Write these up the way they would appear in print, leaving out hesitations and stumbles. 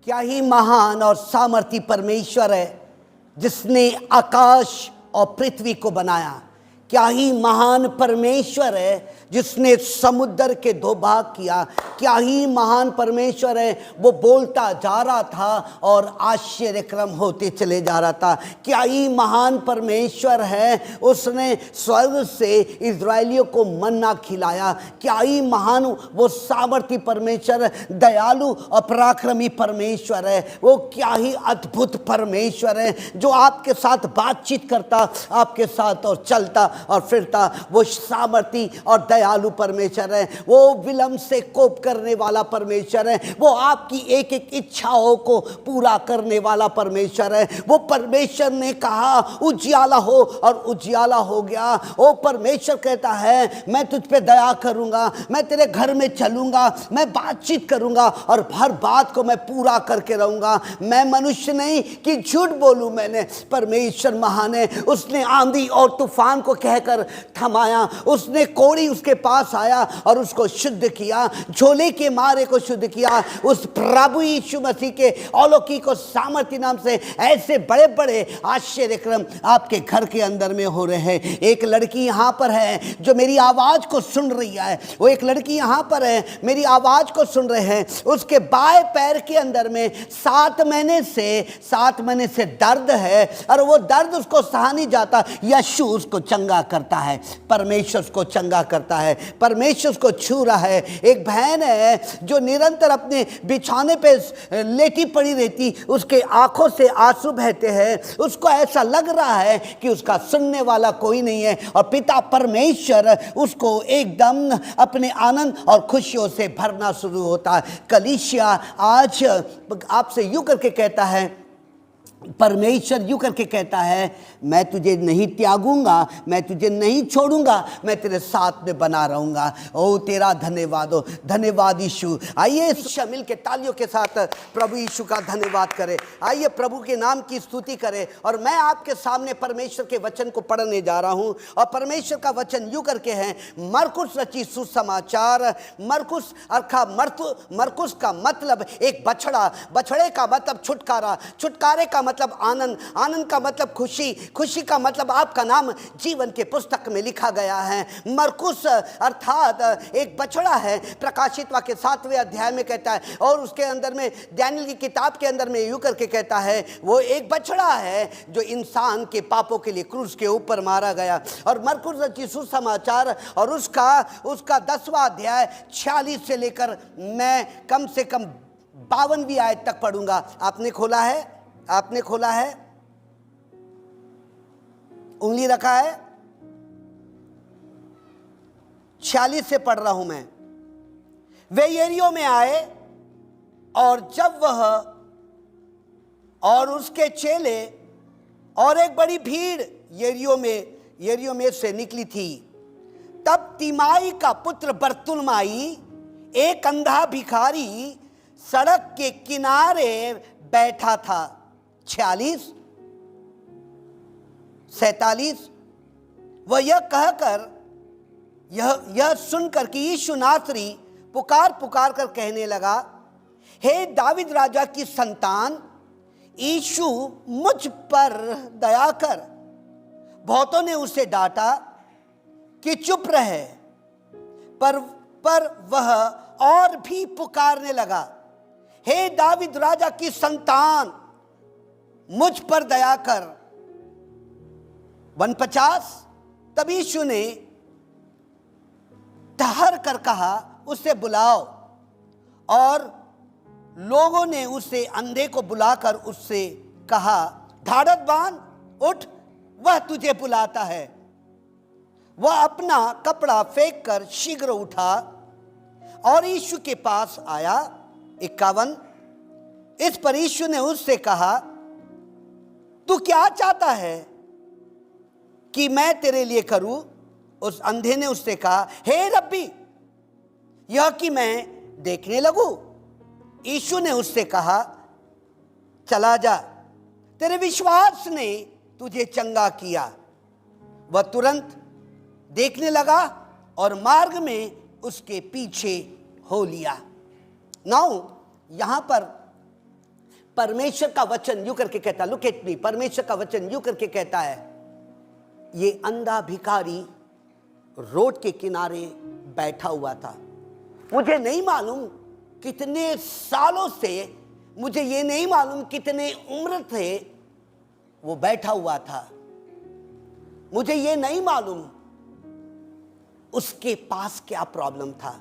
क्या ही महान और सामर्थी परमेश्वर है जिसने आकाश और पृथ्वी को बनाया। क्या ही महान परमेश्वर है जिसने समुद्र के दो भाग किया। क्या ही महान परमेश्वर है, वो बोलता जा रहा था और आश्चर्यक्रम होते चले जा रहा था। क्या ही महान परमेश्वर है, उसने स्वर्ग से इज़राइलियों को मन्ना खिलाया। क्या ही महान वो सामर्थी परमेश्वर, दयालु और पराक्रमी परमेश्वर है। वो क्या ही अद्भुत परमेश्वर है जो आपके साथ बातचीत करता, आपके साथ और चलता और फिरता। वो सामर्थी और दयालु परमेश्वर है। वो विलंब से कोप करने वाला परमेश्वर है। वो आपकी एक एक इच्छाओं को पूरा करने वाला परमेश्वर है। वो परमेश्वर ने कहा उजियाला हो और उजियाला हो गया। वो परमेश्वर कहता है मैं तुझ पे दया करूंगा, मैं तेरे घर में चलूंगा, मैं बातचीत करूंगा और हर बात को मैं पूरा करके रहूंगा। मैं मनुष्य नहीं कि झूठ बोलूं। मैंने परमेश्वर महान है। उसने आंधी और तूफान को कहकर थमाया। उसने कोड़ी उसके पास आया और उसको शुद्ध किया, झोले के मारे को शुद्ध किया। उस प्रभु यीशु मसीह के अलौकिक और सामर्थ्य नाम से ऐसे बड़े बड़े आश्चर्यक्रम आपके घर के अंदर में हो रहे हैं। एक लड़की यहाँ पर है जो मेरी आवाज को सुन रही है। वो एक लड़की यहाँ पर है, मेरी आवाज को सुन रहे हैं। उसके बाएं पैर के अंदर में 7 महीने से दर्द है और वो दर्द उसको सहा नहीं जाता। यीशु उसको चंगा करता है, परमेश्वर उसको चंगा करता है, परमेश्वर उसको छू रहा है। एक बहन है जो निरंतर अपने बिछाने पे लेटी पड़ी रहती, उसके आंखों से आंसू बहते हैं। उसको ऐसा लग रहा है कि उसका सुनने वाला कोई नहीं है और पिता परमेश्वर उसको एकदम अपने आनंद और खुशियों से भरना शुरू होता है। कलीसिया आज आपसे यूं करके कहता है, परमेश्वर यूं करके कहता है मैं तुझे नहीं त्यागूंगा, मैं तुझे नहीं छोड़ूंगा, मैं तेरे साथ में बना रहूंगा। ओ तेरा धन्यवाद हो, धन्यवाद यीशु। आइए शामिल के तालियों के साथ प्रभु यीशु का धन्यवाद करें। आइए प्रभु के नाम की स्तुति करें। और मैं आपके सामने परमेश्वर के वचन को पढ़ने जा रहा हूं और परमेश्वर का वचन यूं करके है, मरकुस रचित सुसमाचार। मरकुस मरकुस का मतलब एक बछड़ा, बछड़े का मतलब छुटकारा, छुटकारे का मतलब आनंद, आनंद का मतलब खुशी, खुशी का मतलब आपका नाम जीवन के पुस्तक में लिखा गया है। मरकुस अर्थात एक बछड़ा है। प्रकाशित वाक्य 7वें अध्याय में कहता है और उसके अंदर में दानियेल की किताब के अंदर में यूं करके कहता है वो एक बछड़ा है जो इंसान के पापों के लिए क्रूस के ऊपर मारा गया। और मरकुस रचित सुसमाचार और उसका 10वां अध्याय 46 से लेकर मैं कम से कम 52वीं आयत तक पढ़ूंगा। आपने खोला है? आपने खोला है? उंगली रखा है? 46 से पढ़ रहा हूं मैं। वे यरीहो में आए और जब वह और उसके चेले और एक बड़ी भीड़ यरीहो में से निकली थी, तब तिमाई का पुत्र बरतुल्माई, एक अंधा भिखारी, सड़क के किनारे बैठा था। 46, 47 वह यह कहकर यह सुनकर कि यीशु नासरी पुकार कर कहने लगा, हे दाविद राजा की संतान, यीशु मुझ पर दया कर। बहुतों ने उसे डांटा कि चुप रहे, पर वह और भी पुकारने लगा, हे दाविद राजा की संतान, मुझ पर दया कर। 49 तब यीशु ने ठहर कर कहा, उसे बुलाओ। और लोगों ने उसे अंधे को बुलाकर उससे कहा, धाड़त बांध, उठ, वह तुझे बुलाता है। वह अपना कपड़ा फेंक कर शीघ्र उठा और यीशु के पास आया। 51 इस पर यीशु ने उससे कहा, तू क्या चाहता है कि मैं तेरे लिए करूं? उस अंधे ने उससे कहा, हे रब्बी, यह कि मैं देखने लगूं। यीशु ने उससे कहा, चला जा, तेरे विश्वास ने तुझे चंगा किया। वह तुरंत देखने लगा और मार्ग में उसके पीछे हो लिया। नाउ यहां पर परमेश्वर का वचन यूं करके कहता है, लुक एट मी, परमेश्वर का वचन यूं करके कहता है, ये अंधा भिखारी रोड के किनारे बैठा हुआ था। मुझे नहीं मालूम कितने सालों से, मुझे ये नहीं मालूम कितने उम्र थे वो बैठा हुआ था, मुझे ये नहीं मालूम उसके पास क्या प्रॉब्लम था,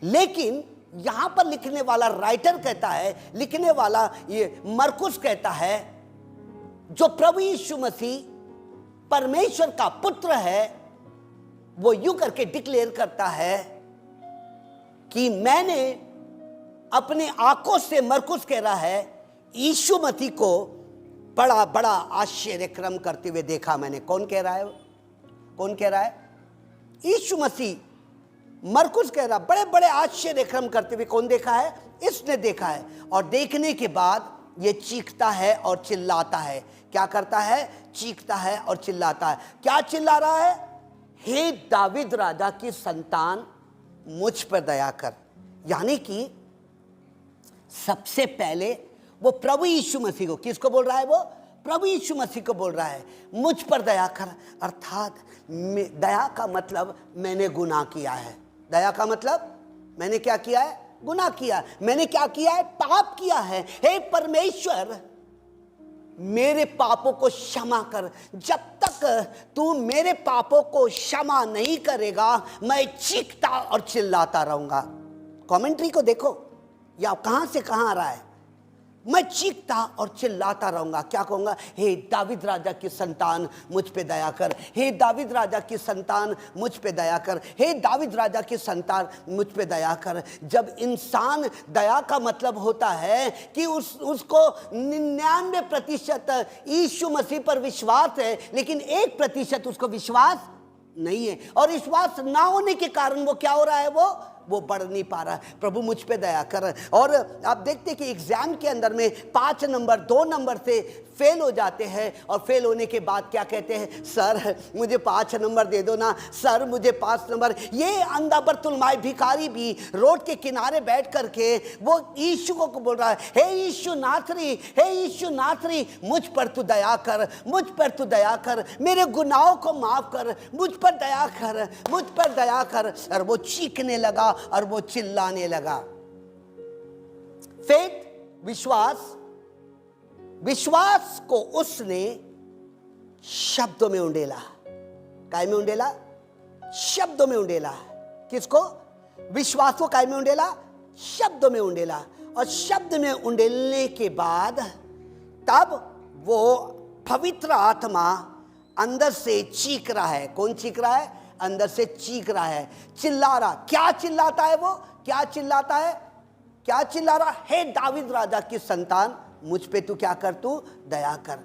लेकिन यहां पर लिखने वाला राइटर कहता है, लिखने वाला ये मरकुस कहता है, जो प्रभु यीशु मसीह परमेश्वर का पुत्र है, वो यूं करके डिक्लेयर करता है कि मैंने अपने आंखों से, मरकुस कह रहा है, यीशु मसीह को बड़ा बड़ा आश्चर्यक्रम करते हुए देखा मैंने। कौन कह रहा है? कौन कह रहा है? यीशु मसीह। मरकुस कह रहा बड़े बड़े आश्चर्यक्रम करते हुए कौन देखा है? इसने देखा है। और देखने के बाद ये चीखता है और चिल्लाता है। क्या करता है? चीखता है और चिल्लाता है। क्या चिल्ला रहा है? हे दाविद राजा की संतान, मुझ पर दया कर। यानी कि सबसे पहले वो प्रभु यीशु मसीह को, किसको बोल रहा है? वो प्रभु यीशु मसीह को बोल रहा है, मुझ पर दया कर। अर्थात दया का मतलब मैंने गुनाह किया है। दया का मतलब मैंने क्या किया है? गुनाह किया। मैंने क्या किया है? पाप किया है। हे परमेश्वर, मेरे पापों को क्षमा कर। जब तक तू मेरे पापों को क्षमा नहीं करेगा, मैं चीखता और चिल्लाता रहूंगा। कमेंट्री को देखो, या कहां से कहां आ रहा है? मैं चीखता और चिल्लाता रहूंगा। क्या कहूंगा? हे दाविद राजा की संतान, मुझ पे दया कर। हे दाविद राजा की संतान, मुझ पे दया कर। हे दाविद राजा की संतान, मुझ पे दया कर। जब इंसान, दया का मतलब होता है कि उसको 99% यीशु मसीह पर विश्वास है, लेकिन 1% उसको विश्वास नहीं है। और विश्वास ना होने के कारण वो क्या हो रहा है? वो बढ़ नहीं पा रहा है। प्रभु मुझ पे दया कर। और आप देखते हैं कि एग्जाम के अंदर में 5 नंबर 2 नंबर से फेल हो जाते हैं, और फेल होने के बाद क्या कहते हैं? सर मुझे 5 नंबर दे दो ना, सर मुझे 5 नंबर। ये अंधा बरतुलमाई भिखारी भी रोड के किनारे बैठ करके वो यीशु को बोल रहा है, हे यीशु नासरी, हे यीशु नासरी, मुझ पर तू दया कर, मुझ पर तू दया कर, मेरे गुनाहों को माफ कर, मुझ पर दया कर, मुझ पर दया कर। और वो चीखने लगा और वो चिल्लाने लगा। फेथ, विश्वास, विश्वास को उसने शब्दों में उंडेला। काय में उंडेला? शब्दों में उंडेला। किसको? विश्वास को काय में उंडेला? शब्दों में उंडेला। और शब्द में उंडेलने के बाद तब वो पवित्र आत्मा अंदर से चीख रहा है। कौन चीख रहा है? अंदर से चीख रहा है, चिल्ला रहा। क्या चिल्लाता है वो? क्या चिल्लाता है? क्या चिल्ला रहा? हे दाविद राजा की संतान, मुझ पे तू क्या कर? तू दया कर।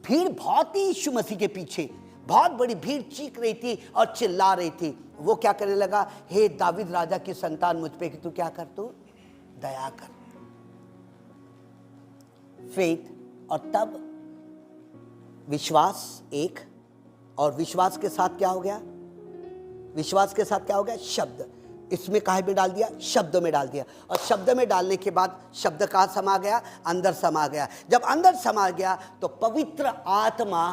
भीड़ बहुत ही यीशु मसीह के पीछे, बहुत बड़ी भीड़ चीख रही थी और चिल्ला रही थी। वो क्या करने लगा? हे दाविद राजा की संतान, मुझ पे तू क्या कर? तू दया कर। फेथ, और तब विश्वास एक, और विश्वास के साथ क्या हो गया? विश्वास के साथ क्या हो गया? शब्द। इसमें काहे में डाल दिया? शब्दों में डाल दिया। और शब्द में डालने के बाद शब्द कहाँ समा गया? अंदर समा गया। जब अंदर समा गया तो पवित्र आत्मा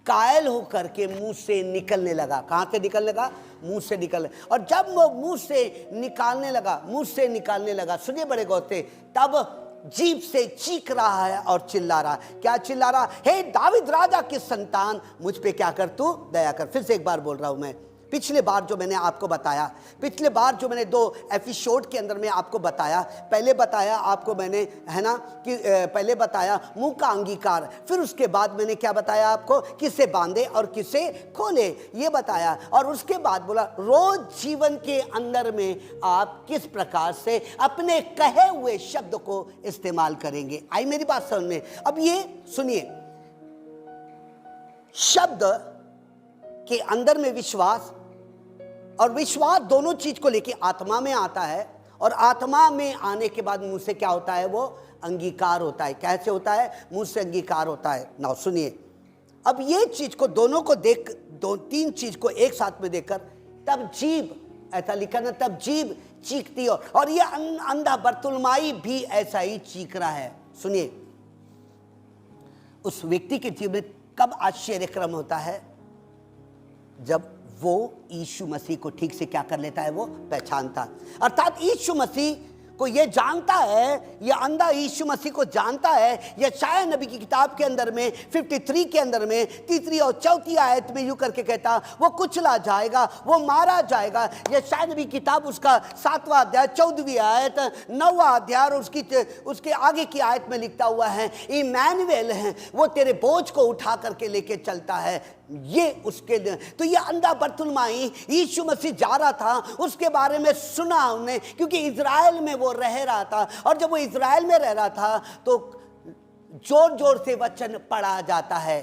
कायल होकर के मुंह से निकलने लगा। कहां से निकलने लगा? मुंह से निकलने। और जब वो मुंह से निकालने लगा, मुंह से निकालने लगा, सुनिए बड़े गौर से, तब जीभ से चीख रहा है और चिल्ला रहा। क्या चिल्ला रहा? हे दाविद राजा की संतान, मुझ पे क्या कर? तू दया कर। फिर से एक बार बोल रहा हूं मैं। पिछले बार जो मैंने आपको बताया, पिछले बार जो मैंने 2 एपिसोड के अंदर में आपको बताया, पहले बताया आपको मैंने, है ना, कि पहले बताया मुंह का अंगीकार, फिर उसके बाद मैंने क्या बताया आपको? किसे बांधे और किसे खोले, ये बताया। और उसके बाद बोला रोज जीवन के अंदर में आप किस प्रकार से अपने कहे हुए शब्द को इस्तेमाल करेंगे। आई मेरी बात समझ में? अब ये सुनिए, शब्द के अंदर में विश्वास, और विश्वास दोनों चीज को लेके आत्मा में आता है, और आत्मा में आने के बाद मुंह से क्या होता है? वो अंगीकार होता है। कैसे होता है? मुंह से अंगीकार होता है। नाउ सुनिए, अब ये चीज को दोनों को देख, 2-3 चीज को एक साथ में देखकर, तब जीभ, ऐसा लिखा ना, तब जीभ चीखती हो। और ये अंधा बरतुलमाई भी ऐसा ही चीख रहा है। सुनिए, उस व्यक्ति के जीवन में कब आश्चर्यक्रम होता है? जब वो यीशु मसीह को ठीक से क्या कर लेता है, वो पहचानता। अर्थात यीशु मसीह को ये जानता है, ये अंधा यीशु मसीह को जानता है। यशायाह नबी की किताब के अंदर में 53 के अंदर में 3 और 4 आयत में यूं करके कहता, वो कुचला जाएगा, वो मारा जाएगा। यशायाह नबी की किताब उसका 7वां अध्याय 14वीं आयत, 9वां अध्याय और उसके आगे की आयत में लिखता हुआ है, इमैनुएल है, वो तेरे बोझ को उठा करके लेके चलता है। ये उसके लिए तो ये अंधा बरतुलमाई यीशु मसीह जा रहा था, उसके बारे में सुना उन्हें, क्योंकि इज़राइल में वो रह रहा था। और जब वो इज़राइल में रह रहा था तो जोर जोर से वचन पढ़ा जाता है।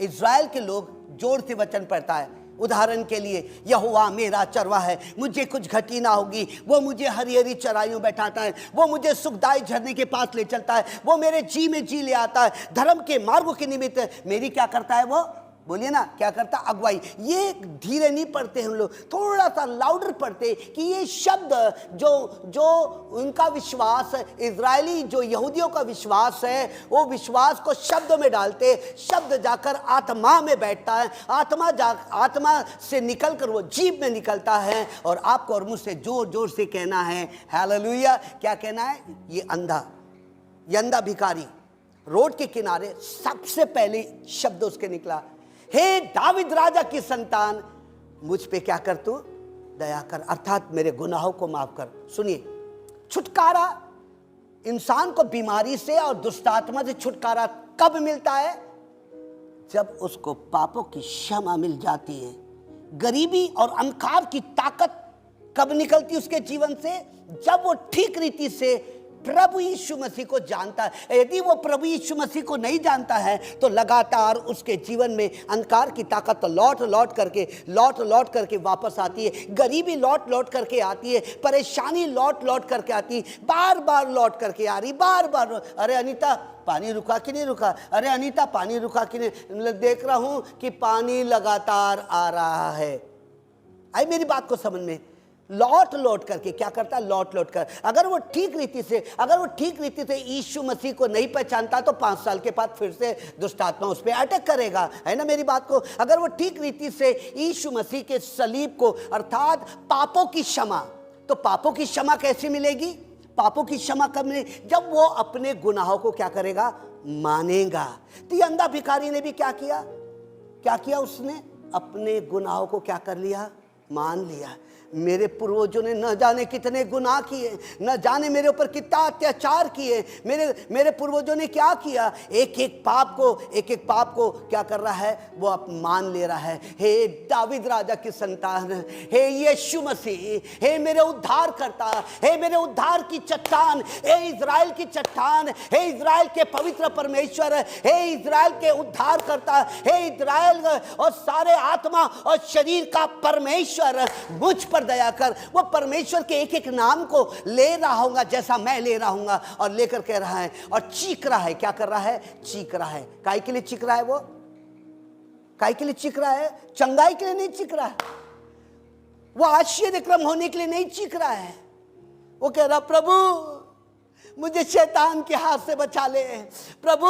इज़राइल के लोग जोर से वचन पढ़ता है। उदाहरण के लिए, यहोवा मेरा चरवा है, मुझे कुछ घटी ना होगी। वो मुझे हरी हरी चराइयों बैठाता है, वो मुझे सुखदाई झरने के पास ले चलता है, वो मेरे जी में जी ले आता है। धर्म के मार्गों के निमित्त मेरी क्या करता है वो? बोलिए ना, क्या करता? अगुवाई। ये धीरे नहीं पढ़ते हम लोग, थोड़ा सा लाउडर पढ़ते कि ये शब्द जो उनका विश्वास, इजरायली जो यहूदियों का विश्वास है, वो विश्वास को शब्दों में डालते। शब्द जाकर आत्मा में बैठता है, आत्मा से निकलकर वो जीभ में निकलता है। और आपको और मुझसे जोर जोर से कहना है हालेलुया। क्या कहना है? ये अंधा भिखारी रोड के किनारे सबसे पहले शब्द उसके निकला, हे दाविद राजा की संतान, मुझ पे क्या कर तू? दया कर, अर्थात मेरे गुनाहों को माफ कर। सुनिए, छुटकारा इंसान को बीमारी से और दुष्टात्मा से छुटकारा कब मिलता है? जब उसको पापों की क्षमा मिल जाती है। गरीबी और अंधकार की ताकत कब निकलती उसके जीवन से? जब वो ठीक रीति से प्रभु यीशु मसीह को जानता है। यदि वो प्रभु यीशु मसीह को नहीं जानता है तो लगातार उसके जीवन में अंधकार की ताकत तो लौट लौट करके वापस आती है। गरीबी लौट करके आती है, परेशानी लौट करके आती है, बार बार लौट करके आ रही, बार बार। अरे अनीता, पानी रुका कि नहीं रुका? अरे अनीता, पानी रुका कि नहीं? देख रहा हूं कि पानी लगातार आ रहा है। आई मेरी बात को समझ में? लौट करके क्या करता? लौट कर। अगर वो ठीक रीति से यीशु मसीह को नहीं पहचानता तो 5 साल के बाद फिर से दुष्टात्मा उस पर अटैक करेगा, है ना मेरी बात को? अगर वो ठीक रीति से यीशु मसीह के सलीब को, अर्थात पापों की क्षमा, तो पापों की क्षमा कैसे मिलेगी? पापों की क्षमा कब मिलेगी? जब वो अपने गुनाहों को क्या करेगा? मानेगा। तो ये अंधा भिखारी ने भी क्या किया? उसने अपने गुनाहों को क्या कर लिया? मान लिया। मेरे पूर्वजों ने न जाने कितने गुनाह किए, न जाने मेरे ऊपर कितना अत्याचार किए। मेरे पूर्वजों ने क्या किया? एक एक पाप को क्या कर रहा है? वो अब मान ले रहा है। हे दाविद राजा की संतान, हे यीशु मसीह, हे मेरे उद्धार करता, हे मेरे उद्धार की चट्टान, हे इज़राइल की चट्टान, हे इज़राइल के पवित्र परमेश्वर, हे इज़राइल के उद्धार करता, हे इज़राइल और सारे आत्मा और शरीर का परमेश्वर, मुझ पर दया कर। वो परमेश्वर के एक एक नाम को ले रहा होगा जैसा मैं ले रहा हूंगा, और लेकर कह रहा है और चीख रहा है। क्या कर रहा है? चीख रहा है। काय के लिए चीख रहा है? वो काय के लिए चीख रहा है? चंगाई के लिए नहीं चीख रहा है, वो आश्चर्यक्रम होने के लिए नहीं चीख रहा है। वो कह रहा, प्रभु मुझे शैतान के हाथ से बचा ले प्रभु,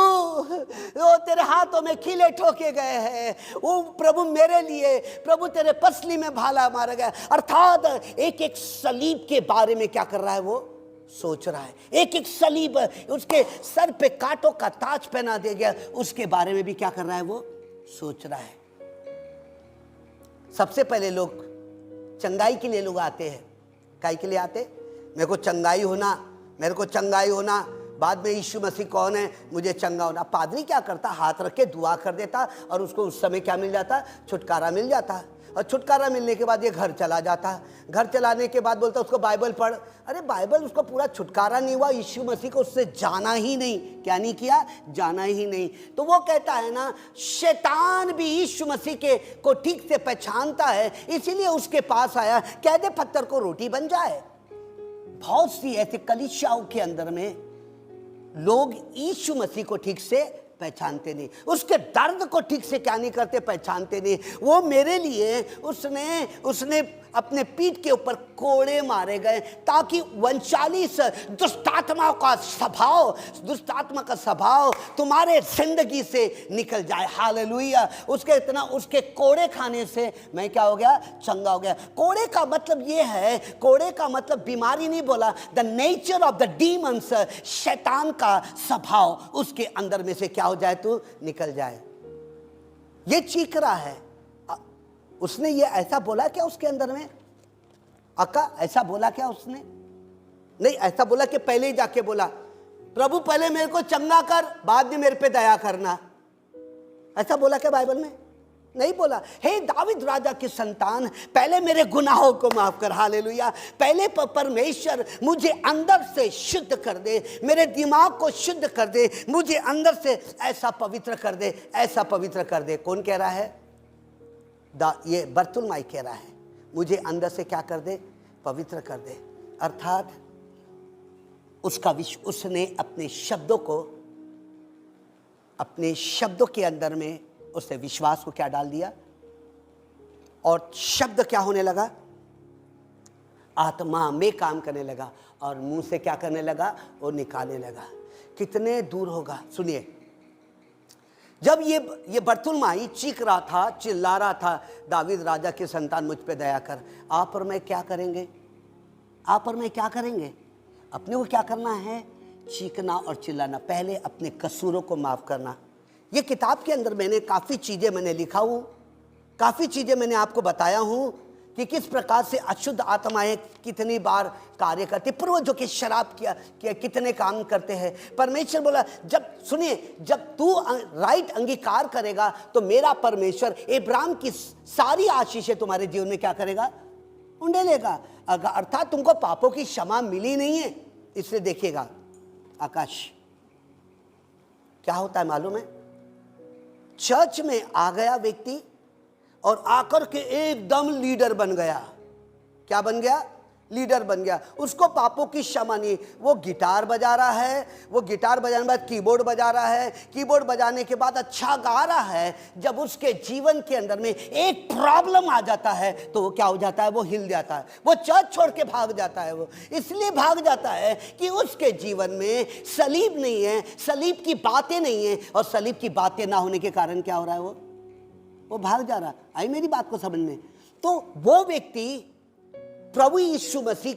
वो तेरे हाथों में खीले ठोके गए हैं, वो प्रभु मेरे लिए, प्रभु तेरे पसली में भाला मारा गया। अर्थात एक एक सलीब के बारे में क्या कर रहा है? वो सोच रहा है। एक एक सलीब, उसके सर पे कांटों का ताज पहना दे गया, उसके बारे में भी क्या कर रहा है? वो सोच रहा है। सबसे पहले लोग चंगाई के लिए लोग आते हैं। काय के लिए आते? मेरे को चंगाई होना। बाद में यीशु मसीह कौन है? मुझे चंगा होना। पादरी क्या करता? हाथ रख के दुआ कर देता और उसको उस समय क्या मिल जाता? छुटकारा मिल जाता। और छुटकारा मिलने के बाद ये घर चला जाता। घर चलाने के बाद बोलता उसको बाइबल पढ़। अरे बाइबल, उसको पूरा छुटकारा नहीं हुआ, यीशु मसीह को उससे जाना ही नहीं। क्या नहीं किया? जाना ही नहीं। तो वो कहता है ना, शैतान भी यीशु मसीह को ठीक से पहचानता है, इसीलिए उसके पास आया। कह दे पत्थर को रोटी बन जाए। बहुत सी ऐसे कलीसियाओं के अंदर में लोग यीशु मसीह को ठीक से पहचानते नहीं, उसके दर्द को ठीक से क्या नहीं करते? पहचानते नहीं। वो मेरे लिए उसने अपने पीठ के ऊपर कोड़े मारे गए, ताकि वंशाली दुष्ट आत्मा का स्वभाव तुम्हारे जिंदगी से निकल जाए। हालेलुया। उसके कोड़े खाने से मैं क्या हो गया? चंगा हो गया। कोड़े का मतलब ये है, कोड़े का मतलब बीमारी नहीं बोला, the nature of the demons, शैतान का स्वभाव उसके अंदर में से क्या हो जाए? तू निकल जाए। ये चीख रहा है। उसने ये ऐसा बोला क्या उसके अंदर में? अक्का ऐसा बोला क्या उसने? नहीं, ऐसा बोला कि पहले ही जाके बोला, प्रभु पहले मेरे को चंगा कर, बाद में मेरे पे दया करना। ऐसा बोला क्या बाइबल में? नहीं बोला। हे दाविद राजा की संतान, पहले मेरे गुनाहों को माफ कर। हालेलुया। पहले परमेश्वर मुझे अंदर से शुद्ध कर दे, मेरे दिमाग को शुद्ध कर दे, मुझे अंदर से ऐसा पवित्र कर दे, ऐसा पवित्र कर दे। कौन कह रहा है? ये बर्तुलमाई कह रहा है, मुझे अंदर से क्या कर दे? पवित्र कर दे। अर्थात उसने अपने शब्दों के अंदर में उसने विश्वास को क्या डाल दिया, और शब्द क्या होने लगा? आत्मा में काम करने लगा, और मुंह से क्या करने लगा? वो निकालने लगा। कितने दूर होगा? सुनिए, जब ये बर्तुलमाई चीख रहा था, चिल्ला रहा था, दावीद राजा के संतान मुझ पे दया कर, आप और मैं क्या करेंगे? आप और मैं क्या करेंगे? अपने को क्या करना है? चीखना और चिल्लाना। पहले अपने कसूरों को माफ करना। ये किताब के अंदर मैंने काफ़ी चीज़ें मैंने लिखा हूँ, काफ़ी चीज़ें मैंने आपको बताया हूँ कि किस प्रकार से अशुद्ध आत्माएं कितनी बार कार्य करती, पूर्वजों के शराब किया कितने काम करते हैं। परमेश्वर बोला, जब तू राइट अंगीकार करेगा तो मेरा परमेश्वर इब्राहिम की सारी आशीषें तुम्हारे जीवन में क्या करेगा? उंडेलेगा। अर्थात तुमको पापों की क्षमा मिली नहीं है। इसलिए देखिएगा, आकाश क्या होता है मालूम है? चर्च में आ गया व्यक्ति और आकर के एकदम लीडर बन गया। क्या बन गया? लीडर बन गया। उसको पापों की क्षमा नहीं। वो गिटार बजा रहा है, वो गिटार बजाने के बाद कीबोर्ड बजा रहा है, कीबोर्ड बजाने के बाद अच्छा गा रहा है। जब उसके जीवन के अंदर में एक प्रॉब्लम आ जाता है तो वो क्या हो जाता है? वो हिल जाता है, वो चर्च छोड़ के भाग जाता है। वो इसलिए भाग जाता है कि उसके जीवन में सलीब नहीं है, सलीब की बातें नहीं है, और सलीब की बातें ना होने के कारण क्या हो रहा है? वो भाग जा रहा। आई मेरी बात को समझ में? तो वो व्यक्ति प्रभु यीशु मसीह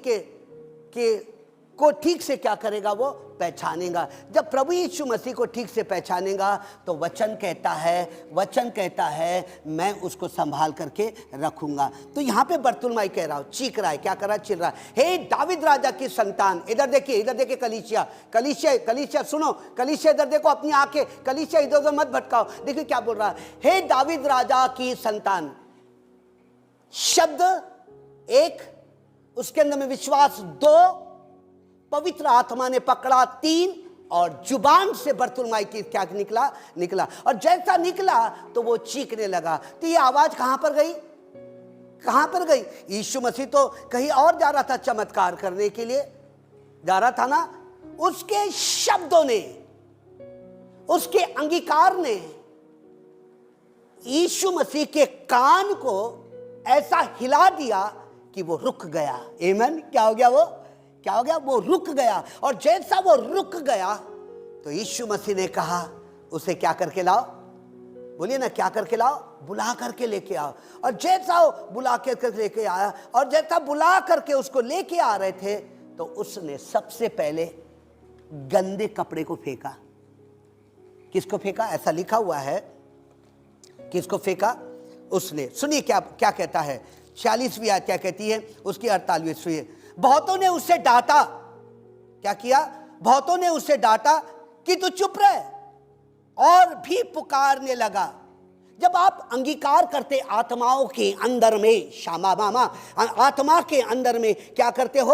को ठीक से क्या करेगा? वो पहचानेगा। जब प्रभु यीशु मसीह को ठीक से पहचानेगा तो वचन कहता है मैं उसको संभाल करके रखूंगा। तो यहाँ पे बर्तुलमाई कह रहा हूँ, चीख रहा है, क्या कर रहा है? चिल्ला रहा है, हे दाविद राजा की संतान। इधर देखिए कलीसिया सुनो, कलीसिया इधर देखो, अपनी आंखें, कलीसिया इधर उधर मत भटकाओ। देखिए क्या बोल रहा है, हे दाविद राजा की संतान। शब्द एक, उसके अंदर में विश्वास दो, पवित्र आत्मा ने पकड़ा तीन, और जुबान से बर्तुलमाई की क्या निकला। और जैसा निकला तो वो चीखने लगा। तो ये आवाज कहां पर गई? यीशु मसीह तो कहीं और जा रहा था, चमत्कार करने के लिए जा रहा था ना। उसके शब्दों ने, उसके अंगीकार ने यीशु मसीह के कान को ऐसा हिला दिया कि वो रुक गया। आमीन। क्या हो गया? वो रुक गया। और जैसा वो रुक गया तो यीशु मसीह ने कहा, उसे क्या करके लाओ? बोलिए ना, क्या करके लाओ? बुला करके लेके आओ। और जैसा वो बुला करके लेके आया, और जैसा बुला करके उसको लेके आ रहे थे, तो उसने सबसे पहले गंदे कपड़े को फेंका। किसको फेंका? ऐसा लिखा हुआ है, किसको फेंका? उसने। सुनिए क्या कहता है, 46वीं आयत क्या कहती है, उसकी 48वीं। बहुतों ने उससे डांटा। क्या किया? बहुतों ने उससे डांटा कि तू चुप रहे, और भी पुकारने लगा। जब आप अंगीकार करते आत्माओं के अंदर में, शामा मामा, आत्मा के अंदर में क्या करते हो?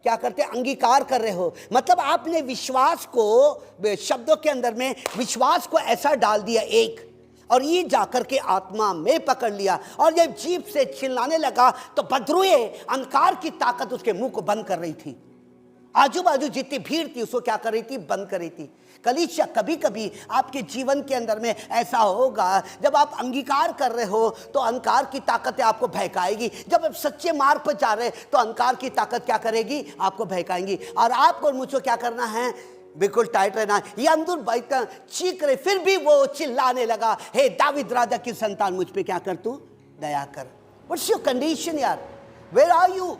अंगीकार कर रहे हो। मतलब आपने विश्वास को, शब्दों के अंदर में विश्वास को ऐसा डाल दिया एक, और ये जाकर के आत्मा में पकड़ लिया। और जब जीभ से चिल्लाने लगा तो बदरुए अंधकार की ताकत उसके मुंह को बंद कर रही थी। आजू बाजू जितनी भीड़ थी उसको क्या कर रही थी? बंद कर रही थी। कलीसिया, कभी कभी आपके जीवन के अंदर में ऐसा होगा, जब आप अंगीकार कर रहे हो तो अंधकार की ताकतें आपको बहकाएगी। जब आप सच्चे मार्ग पर जा रहे तो अंधकार की ताकत क्या करेगी? आपको बहकाएंगी। और आपको और मुझको क्या करना है? बिल्कुल टाइट रहना है। ये अंदर बैठा चीख रहे, फिर भी वो चिल्लाने लगा, हे दाविद राजा की संतान, मुझ पे क्या कर? तू दया कर। व्हाट्स योर कंडीशन यार? Where are you?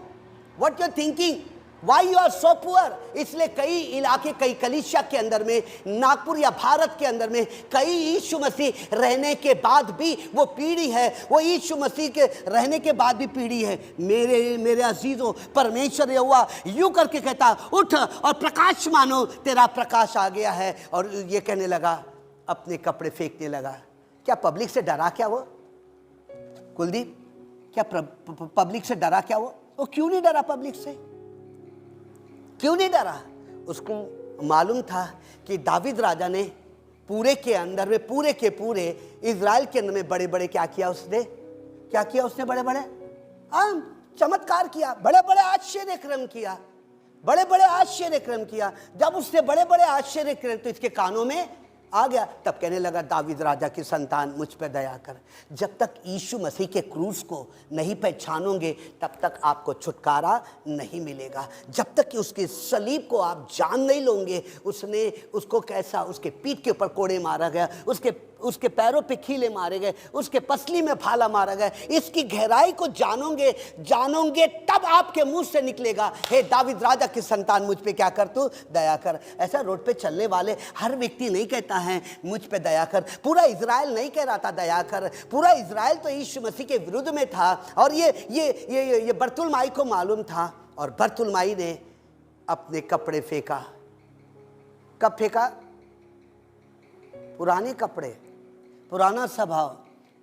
What you are thinking? Why you are so poor? इसलिए कई इलाके, कई कलीसिया के अंदर में, नागपुर या भारत के अंदर में कई यीशु मसीह रहने के बाद भी वो पीढ़ी है, वो यीशु मसीह के रहने के बाद भी पीढ़ी है। मेरे अजीजों, परमेश्वर यहोवा यूं करके कहता, उठ और प्रकाश मानो, तेरा प्रकाश आ गया है। और ये कहने लगा, अपने कपड़े फेंकने लगा। क्या पब्लिक से डरा क्या वो? कुलदीप, क्या पब्लिक से डरा क्या वो क्यों नहीं डरा? पब्लिक से क्यों नहीं डरा? उसको मालूम था कि दाविद राजा ने पूरे के अंदर में, पूरे के पूरे इज़राइल के अंदर में बड़े बड़े क्या किया उसने? क्या किया उसने? बड़े बड़े चमत्कार किया, बड़े बड़े आश्चर्य क्रम किया, बड़े बड़े आश्चर्य क्रम किया। जब उसने बड़े बड़े आश्चर्य क्रम तो इसके कानों में आ गया, तब कहने लगा, दाविद राजा की संतान, मुझ पर दया कर। जब तक यीशु मसीह के क्रूस को नहीं पहचानोगे तब तक आपको छुटकारा नहीं मिलेगा। जब तक कि उसके सलीब को आप जान नहीं लोगे, उसने उसको कैसा, उसके पीठ के ऊपर कोड़े मारा गया, उसके पैरों पे कीले मारे गए, उसके पसली में भाला मारा गया, इसकी गहराई को जानोगे तब आपके मुंह से निकलेगा, हे दाविद राजा की संतान, मुझ पे क्या कर? तू दया कर। ऐसा रोड पे चलने वाले हर व्यक्ति नहीं कहता है मुझ पे दया कर। पूरा इज़राइल नहीं कह रहा था दया कर। पूरा इज़राइल तो यीशु मसीह के विरुद्ध में था, और ये बरतुलमाई को मालूम था, और बरतुलमाई ने अपने कपड़े फेंका। कब फेंका? पुराने कपड़े, पुराना स्वभाव,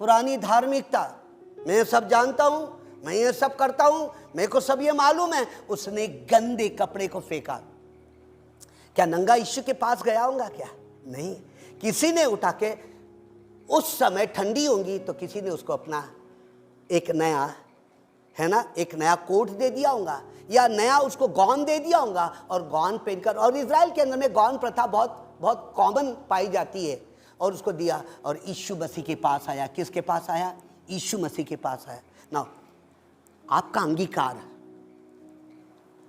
पुरानी धार्मिकता, मैं सब जानता हूं, मैं ये सब करता हूं, मेरे को सब ये मालूम है। उसने गंदे कपड़े को फेंका। क्या नंगा यीशु के पास गया होगा? क्या नहीं। किसी ने उठा के, उस समय ठंडी होंगी तो किसी ने उसको अपना एक नया, है ना, एक नया कोट दे दिया होगा, या नया उसको गौन दे दिया होगा, और गौन पहनकर, और इज़राइल के अंदर में गौन प्रथा बहुत बहुत कॉमन पाई जाती है, और उसको दिया, और यीशु मसीह के पास आया। किसके पास आया? यीशु मसीह के पास आया। ना, आपका अंगीकार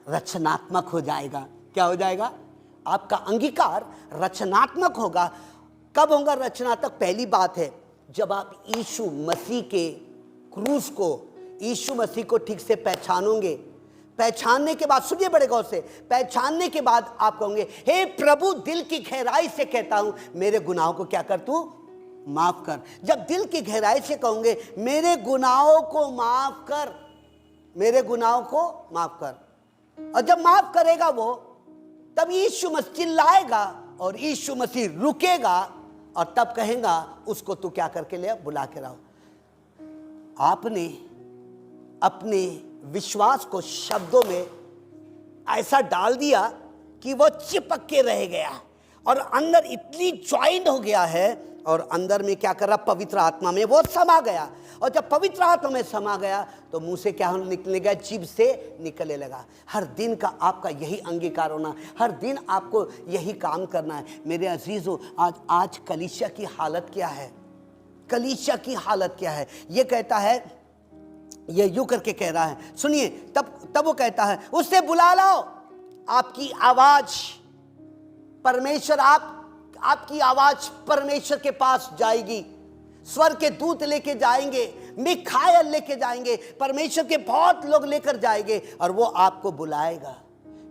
रचनात्मक हो जाएगा। क्या हो जाएगा? आपका अंगीकार रचनात्मक होगा। कब होगा रचनात्मक? पहली बात है, जब आप यीशु मसीह के क्रूस को, यीशु मसीह को ठीक से पहचानोगे। पहचानने के बाद, सुनिए बड़े गौर से, पहचानने के बाद आप कहोगे, हे प्रभु, दिल की गहराई से कहता हूं, मेरे गुनाहों को क्या कर? तू माफ कर। जब दिल की गहराई से कहोगे, मेरे गुनाहों को माफ कर, मेरे गुनाहों को माफ कर, और जब माफ करेगा वो, तब यीशु मसीह चिल्लाएगा और यीशु मसीह रुकेगा, और तब कहेगा, उसको तू क्या करके ले? बुला के लाओ। आपने अपने विश्वास को शब्दों में ऐसा डाल दिया कि वो चिपक के रह गया, और अंदर इतनी ज्वाइंट हो गया है, और अंदर में क्या कर रहा? पवित्र आत्मा में वो समा गया। और जब पवित्र आत्मा में समा गया तो मुंह से क्या निकलने लगा? जीभ से निकलने लगा। हर दिन का आपका यही अंगीकार होना, हर दिन आपको यही काम करना है। मेरे अजीजों, आज कलीसिया की हालत क्या है? कलीसिया की हालत क्या है? ये कहता है, ये यूं करके कह रहा है, सुनिए, तब वो कहता है, उससे बुला लाओ। आपकी आवाज परमेश्वर, आपकी आवाज परमेश्वर के पास जाएगी। स्वर्ग के दूत लेके जाएंगे, मिखायल लेके जाएंगे, परमेश्वर के बहुत लोग लेकर जाएंगे, और वो आपको बुलाएगा।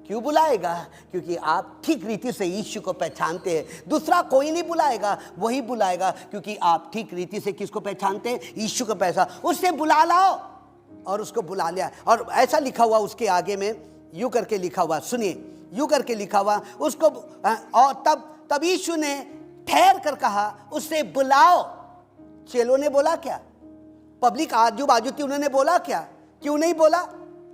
क्यों बुलाएगा? क्योंकि आप ठीक रीति से यीशु को पहचानते हैं। दूसरा कोई नहीं बुलाएगा, वही बुलाएगा, क्योंकि आप ठीक रीति से किसको पहचानते हैं? यीशु को पहचान। उससे बुला लाओ, और उसको बुला लिया। और ऐसा लिखा हुआ उसके आगे में, यूं करके लिखा हुआ, सुनिए, यूं करके लिखा हुआ उसको, और तब यीशु ने ठहर कर कहा, उससे बुलाओ। चेलों ने बोला क्या? पब्लिक आजू बाजू थी, उन्होंने बोला क्या? क्यों नहीं बोला?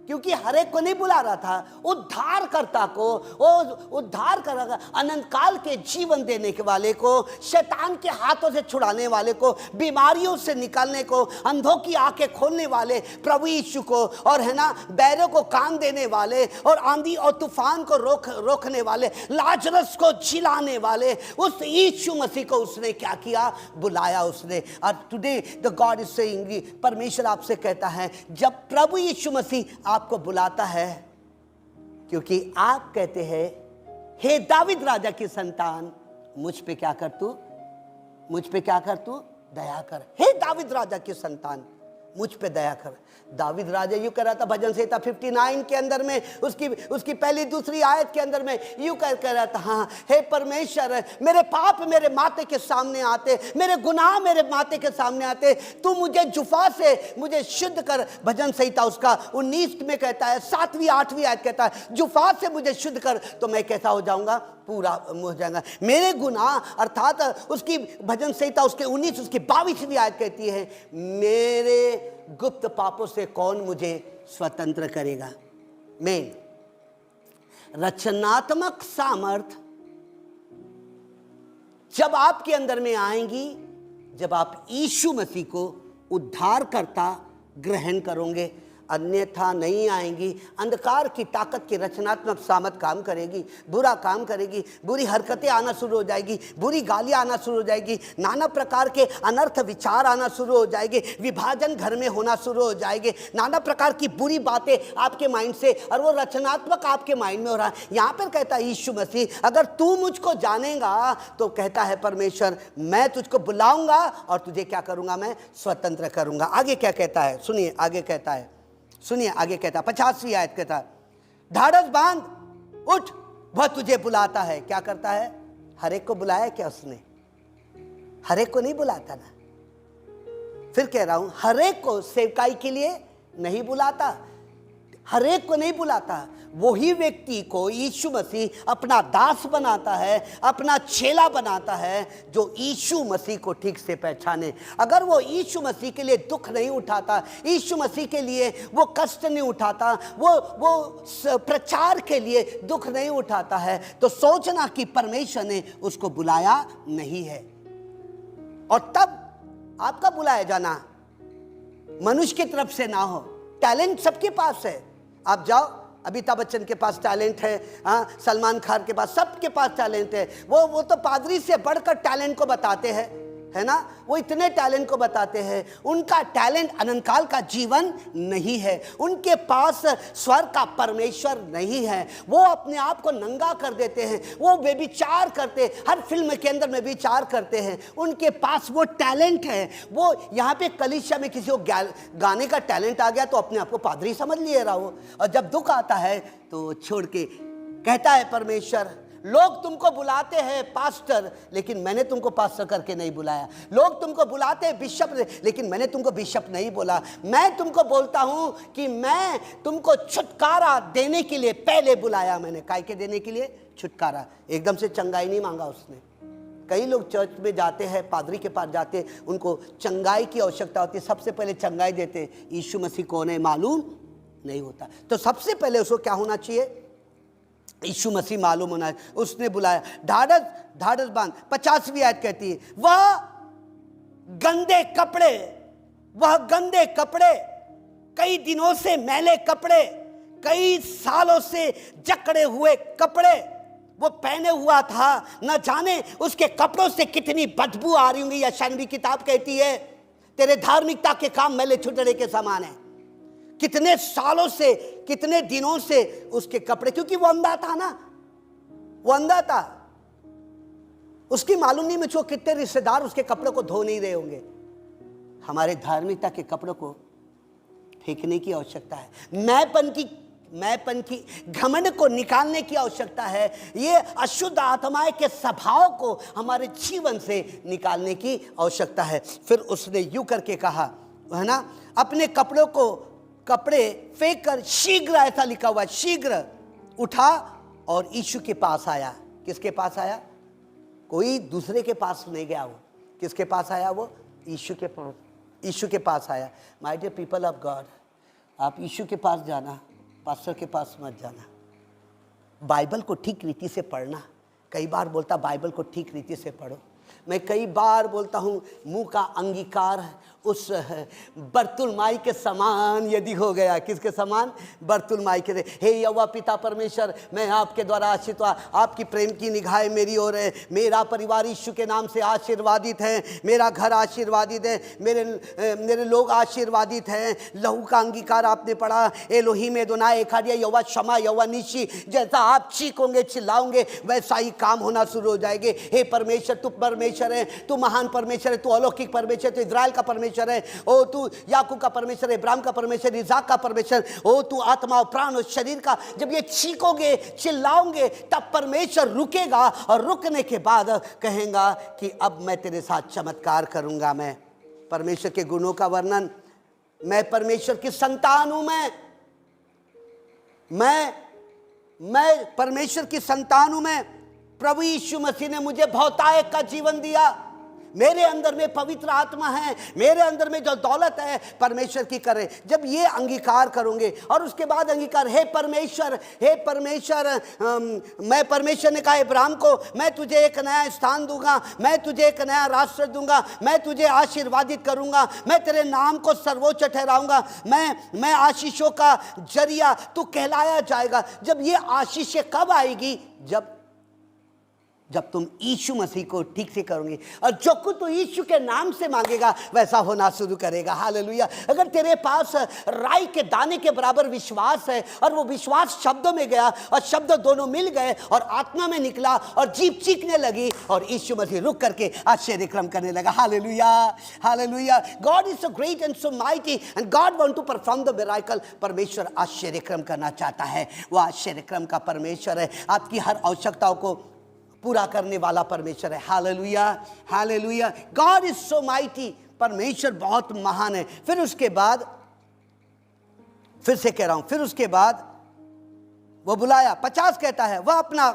क्योंकि हर एक को नहीं बुला रहा था, उद्धारकर्ता को, वो उद्धार कर अनंत काल के जीवन देने के वाले को, शैतान के हाथों से छुड़ाने वाले को, बीमारियों से निकालने को, अंधों की आंखें खोलने वाले प्रभु यीशु को, और है ना बैरों को कान देने वाले, और आंधी और तूफान को रोकने वाले, लाजरस को जिलाने वाले उस यीशु मसीह को उसने क्या किया, बुलाया उसने। और today the God is saying, परमेश्वर आपसे कहता है जब प्रभु यीशु मसीह आपको बुलाता है, क्योंकि आप कहते हैं हे दाविद राजा की संतान, मुझ पे क्या कर तू, मुझ पे क्या कर तू, दया कर। हे दाविद राजा की संतान, मुझ पे दया कर। दाविद राजा यूं कर रहा था भजन संहिता 59 के अंदर में, उसकी पहली दूसरी आयत के अंदर में यूं कर रहा था, हाँ हे परमेश्वर, मेरे पाप मेरे माथे के सामने आते, मेरे गुनाह मेरे माथे के सामने आते, तू मुझे जुफा से मुझे शुद्ध कर। भजन संहिता उसका 19 में कहता है, 7वीं 8वीं आयत कहता है जुफा से मुझे शुद्ध कर, तो मैं कैसा हो जाऊंगा, पूरा हो जाएगा। मेरे गुनाह, अर्थात उसकी भजन संहिता उसके 19 उसकी 22वीं आयत कहती है, मेरे गुप्त पापों से कौन मुझे स्वतंत्र करेगा। मेन रचनात्मक सामर्थ जब आपके अंदर में आएंगी, जब आप यीशु मसीह को उद्धारकर्ता ग्रहण करोगे, अन्यथा नहीं आएंगी। अंधकार की ताकत की रचनात्मक सामर्थ काम करेगी, बुरा काम करेगी, बुरी हरकतें आना शुरू हो जाएगी, बुरी गालियां आना शुरू हो जाएगी, नाना प्रकार के अनर्थ विचार आना शुरू हो जाएंगे, विभाजन घर में होना शुरू हो जाएंगे, नाना प्रकार की बुरी बातें आपके माइंड से, और वो रचनात्मक आपके माइंड में हो रहा है। यहाँ पर कहता है यीशु मसीह, अगर तू मुझको जानेगा तो कहता है परमेश्वर, मैं तुझको बुलाऊंगा और तुझे क्या करूंगा, मैं स्वतंत्र करूंगा। आगे क्या कहता है सुनिए, आगे कहता है, सुनिए आगे कहता है 50वीं आयत कहता है, ढाढ़स बांध उठ, वह तुझे बुलाता है। क्या करता है, हर एक को बुलाया क्या उसने, हर एक को नहीं बुलाता ना। फिर कह रहा हूं, हर एक को सेवकाई के लिए नहीं बुलाता, हर एक को नहीं बुलाता। वही व्यक्ति को यीशु मसीह अपना दास बनाता है, अपना चेला बनाता है, जो यीशु मसीह को ठीक से पहचाने। अगर वो यीशु मसीह के लिए दुख नहीं उठाता, यीशु मसीह के लिए वो कष्ट नहीं उठाता, वो प्रचार के लिए दुख नहीं उठाता है, तो सोचना कि परमेश्वर ने उसको बुलाया नहीं है। और तब आपका बुलाया जाना मनुष्य की तरफ से ना हो। टैलेंट सबके पास है, आप जाओ, अमिताभ बच्चन के पास टैलेंट है, सलमान खान के पास, सबके पास टैलेंट है। वो तो पादरी से बढ़कर टैलेंट को बताते हैं, है ना, वो इतने टैलेंट को बताते हैं। उनका टैलेंट अनंतकाल का जीवन नहीं है, उनके पास स्वर्ग का परमेश्वर नहीं है। वो अपने आप को नंगा कर देते हैं, वो व्यभिचार करते, हर फिल्म के अंदर में विचार करते हैं। उनके पास वो टैलेंट है। वो यहाँ पे कलीसिया में किसी को गाने का टैलेंट आ गया तो अपने आप को पादरी समझ लिए रहा हो, और जब दुख आता है तो छोड़ के कहता है परमेश्वर, लोग तुमको बुलाते हैं पास्टर, लेकिन मैंने तुमको पास्टर करके नहीं बुलाया। लोग तुमको बुलाते हैं बिशप, लेकिन मैंने तुमको बिशप नहीं बोला। मैं तुमको बोलता हूं कि मैं तुमको छुटकारा देने के लिए पहले बुलाया। मैंने काय के देने के लिए, छुटकारा। एकदम से चंगाई नहीं मांगा उसने। कई लोग चर्च में जाते हैं, पादरी के पास जाते हैं, उनको चंगाई की आवश्यकता होती है, सबसे पहले चंगाई देते, यीशु मसीह कौन है मालूम नहीं होता। तो सबसे पहले उसको क्या होना चाहिए, यीशु मसीह मालूम होना है। उसने बुलाया, ढाढ़स बांध। 50वीं आयत कहती है, वह गंदे कपड़े, कई दिनों से मैले कपड़े, कई सालों से जकड़े हुए कपड़े वो पहने हुआ था। न जाने उसके कपड़ों से कितनी बदबू आ रही होंगी। यशायाह की किताब कहती है, तेरे धार्मिकता के काम मैले छुटड़े के समान है। कितने सालों से, कितने दिनों से उसके कपड़े, क्योंकि वो अंधा था ना, वो अंधा था, उसकी मालूम नहीं मुझको कितने रिश्तेदार उसके कपड़ों को धो नहीं रहे होंगे। हमारे धार्मिकता के कपड़ों को फेंकने की आवश्यकता है, मैंपन की घमंड को निकालने की आवश्यकता है। ये अशुद्ध आत्माएं के स्वभाव को हमारे जीवन से निकालने की आवश्यकता है। फिर उसने यूं करके कहा, है ना, अपने कपड़े फेंक कर शीघ्र, ऐसा लिखा हुआ है, शीघ्र उठा और यीशु के पास आया। किसके पास आया, कोई दूसरे के पास नहीं गया, वो किसके पास आया, वो यीशु के पास आया। My dear people of God, आप यीशु के पास जाना, पास्टर के पास मत जाना, बाइबल को ठीक रीति से पढ़ना। कई बार बोलता बाइबल को ठीक रीति से पढ़ो। मैं कई बार बोलता हूँ मुंह का अंगीकार उस बर्तुलमाई के समान यदि हो गया, किसके समान? बर्तुलमाई के। हे यहोवा पिता परमेश्वर, मैं आपके द्वारा आशीषित हुआ, आपकी प्रेम की निगाहें मेरी ओर है, मेरा परिवार यीशु के नाम से आशीर्वादित है, मेरा घर आशीर्वादित है, मेरे लोग आशीर्वादित हैं। लहू का अंगीकार आपने पढ़ा, एलोहीम एदोनाई एखादिया, यहोवा शमा, यहोवा निशी। जैसा आप चीखोगे चिल्लाओगे वैसा ही काम होना शुरू हो जाएंगे। हे परमेश्वर, तू परमेश्वर है, तू महान परमेश्वर है, तू अलौकिक परमेश्वर, तू इजराइल का परमेश्वर है। ओ तू याकूब का परमेश्वर, इब्राहिम का परमेश्वर, इसाक का परमेश्वर। ओ तू आत्मा और प्राण और शरीर का। जब ये चीखोगे चिल्लाओगे तब परमेश्वर रुकेगा, और रुकने के बाद कहेगा कि अब मैं तेरे साथ चमत्कार करूंगा। मैं परमेश्वर के गुणों का वर्णन, मैं परमेश्वर की संतान हूं। मैं परमेश्वर की संतान हूं। मैं प्रभु यीशु मसीह ने मुझे बहुतायत का जीवन दिया। मेरे अंदर में पवित्र आत्मा है, मेरे अंदर में जो दौलत है परमेश्वर की करे। जब ये अंगीकार करोगे और उसके बाद अंगीकार, हे परमेश्वर, हे परमेश्वर, मैं परमेश्वर ने कहा इब्राहिम को, मैं तुझे एक नया स्थान दूंगा, मैं तुझे एक नया राष्ट्र दूंगा, मैं तुझे आशीर्वादित करूंगा, मैं तेरे नाम को सर्वोच्च ठहराऊंगा, मैं आशीषों का जरिया तू कहलाया जाएगा। जब ये आशीषें कब आएगी? जब तुम यीशु मसीह को ठीक से करोगे, और जो कुछ तो यीशु के नाम से मांगेगा वैसा होना शुरू करेगा। हालेलुया। अगर तेरे पास राई के दाने के बराबर विश्वास है, और वो विश्वास शब्दों में गया और शब्द दोनों मिल गए और आत्मा में निकला और जीभ चीखने लगी, और यीशु मसीह रुक करके आश्चर्य क्रम करने लगा। Hallelujah, hallelujah. God is so great and so mighty and God want to perform the miracle. परमेश्वर आश्चर्य क्रम करना चाहता है। वो आश्चर्य क्रम का परमेश्वर है, आपकी हर आवश्यकताओं को पूरा करने वाला परमेश्वर है। Hallelujah, hallelujah. God is so mighty. परमेश्वर बहुत महान है। फिर उसके बाद, फिर से कह रहा हूं, फिर उसके बाद वो बुलाया। 50 कहता है, वह अपना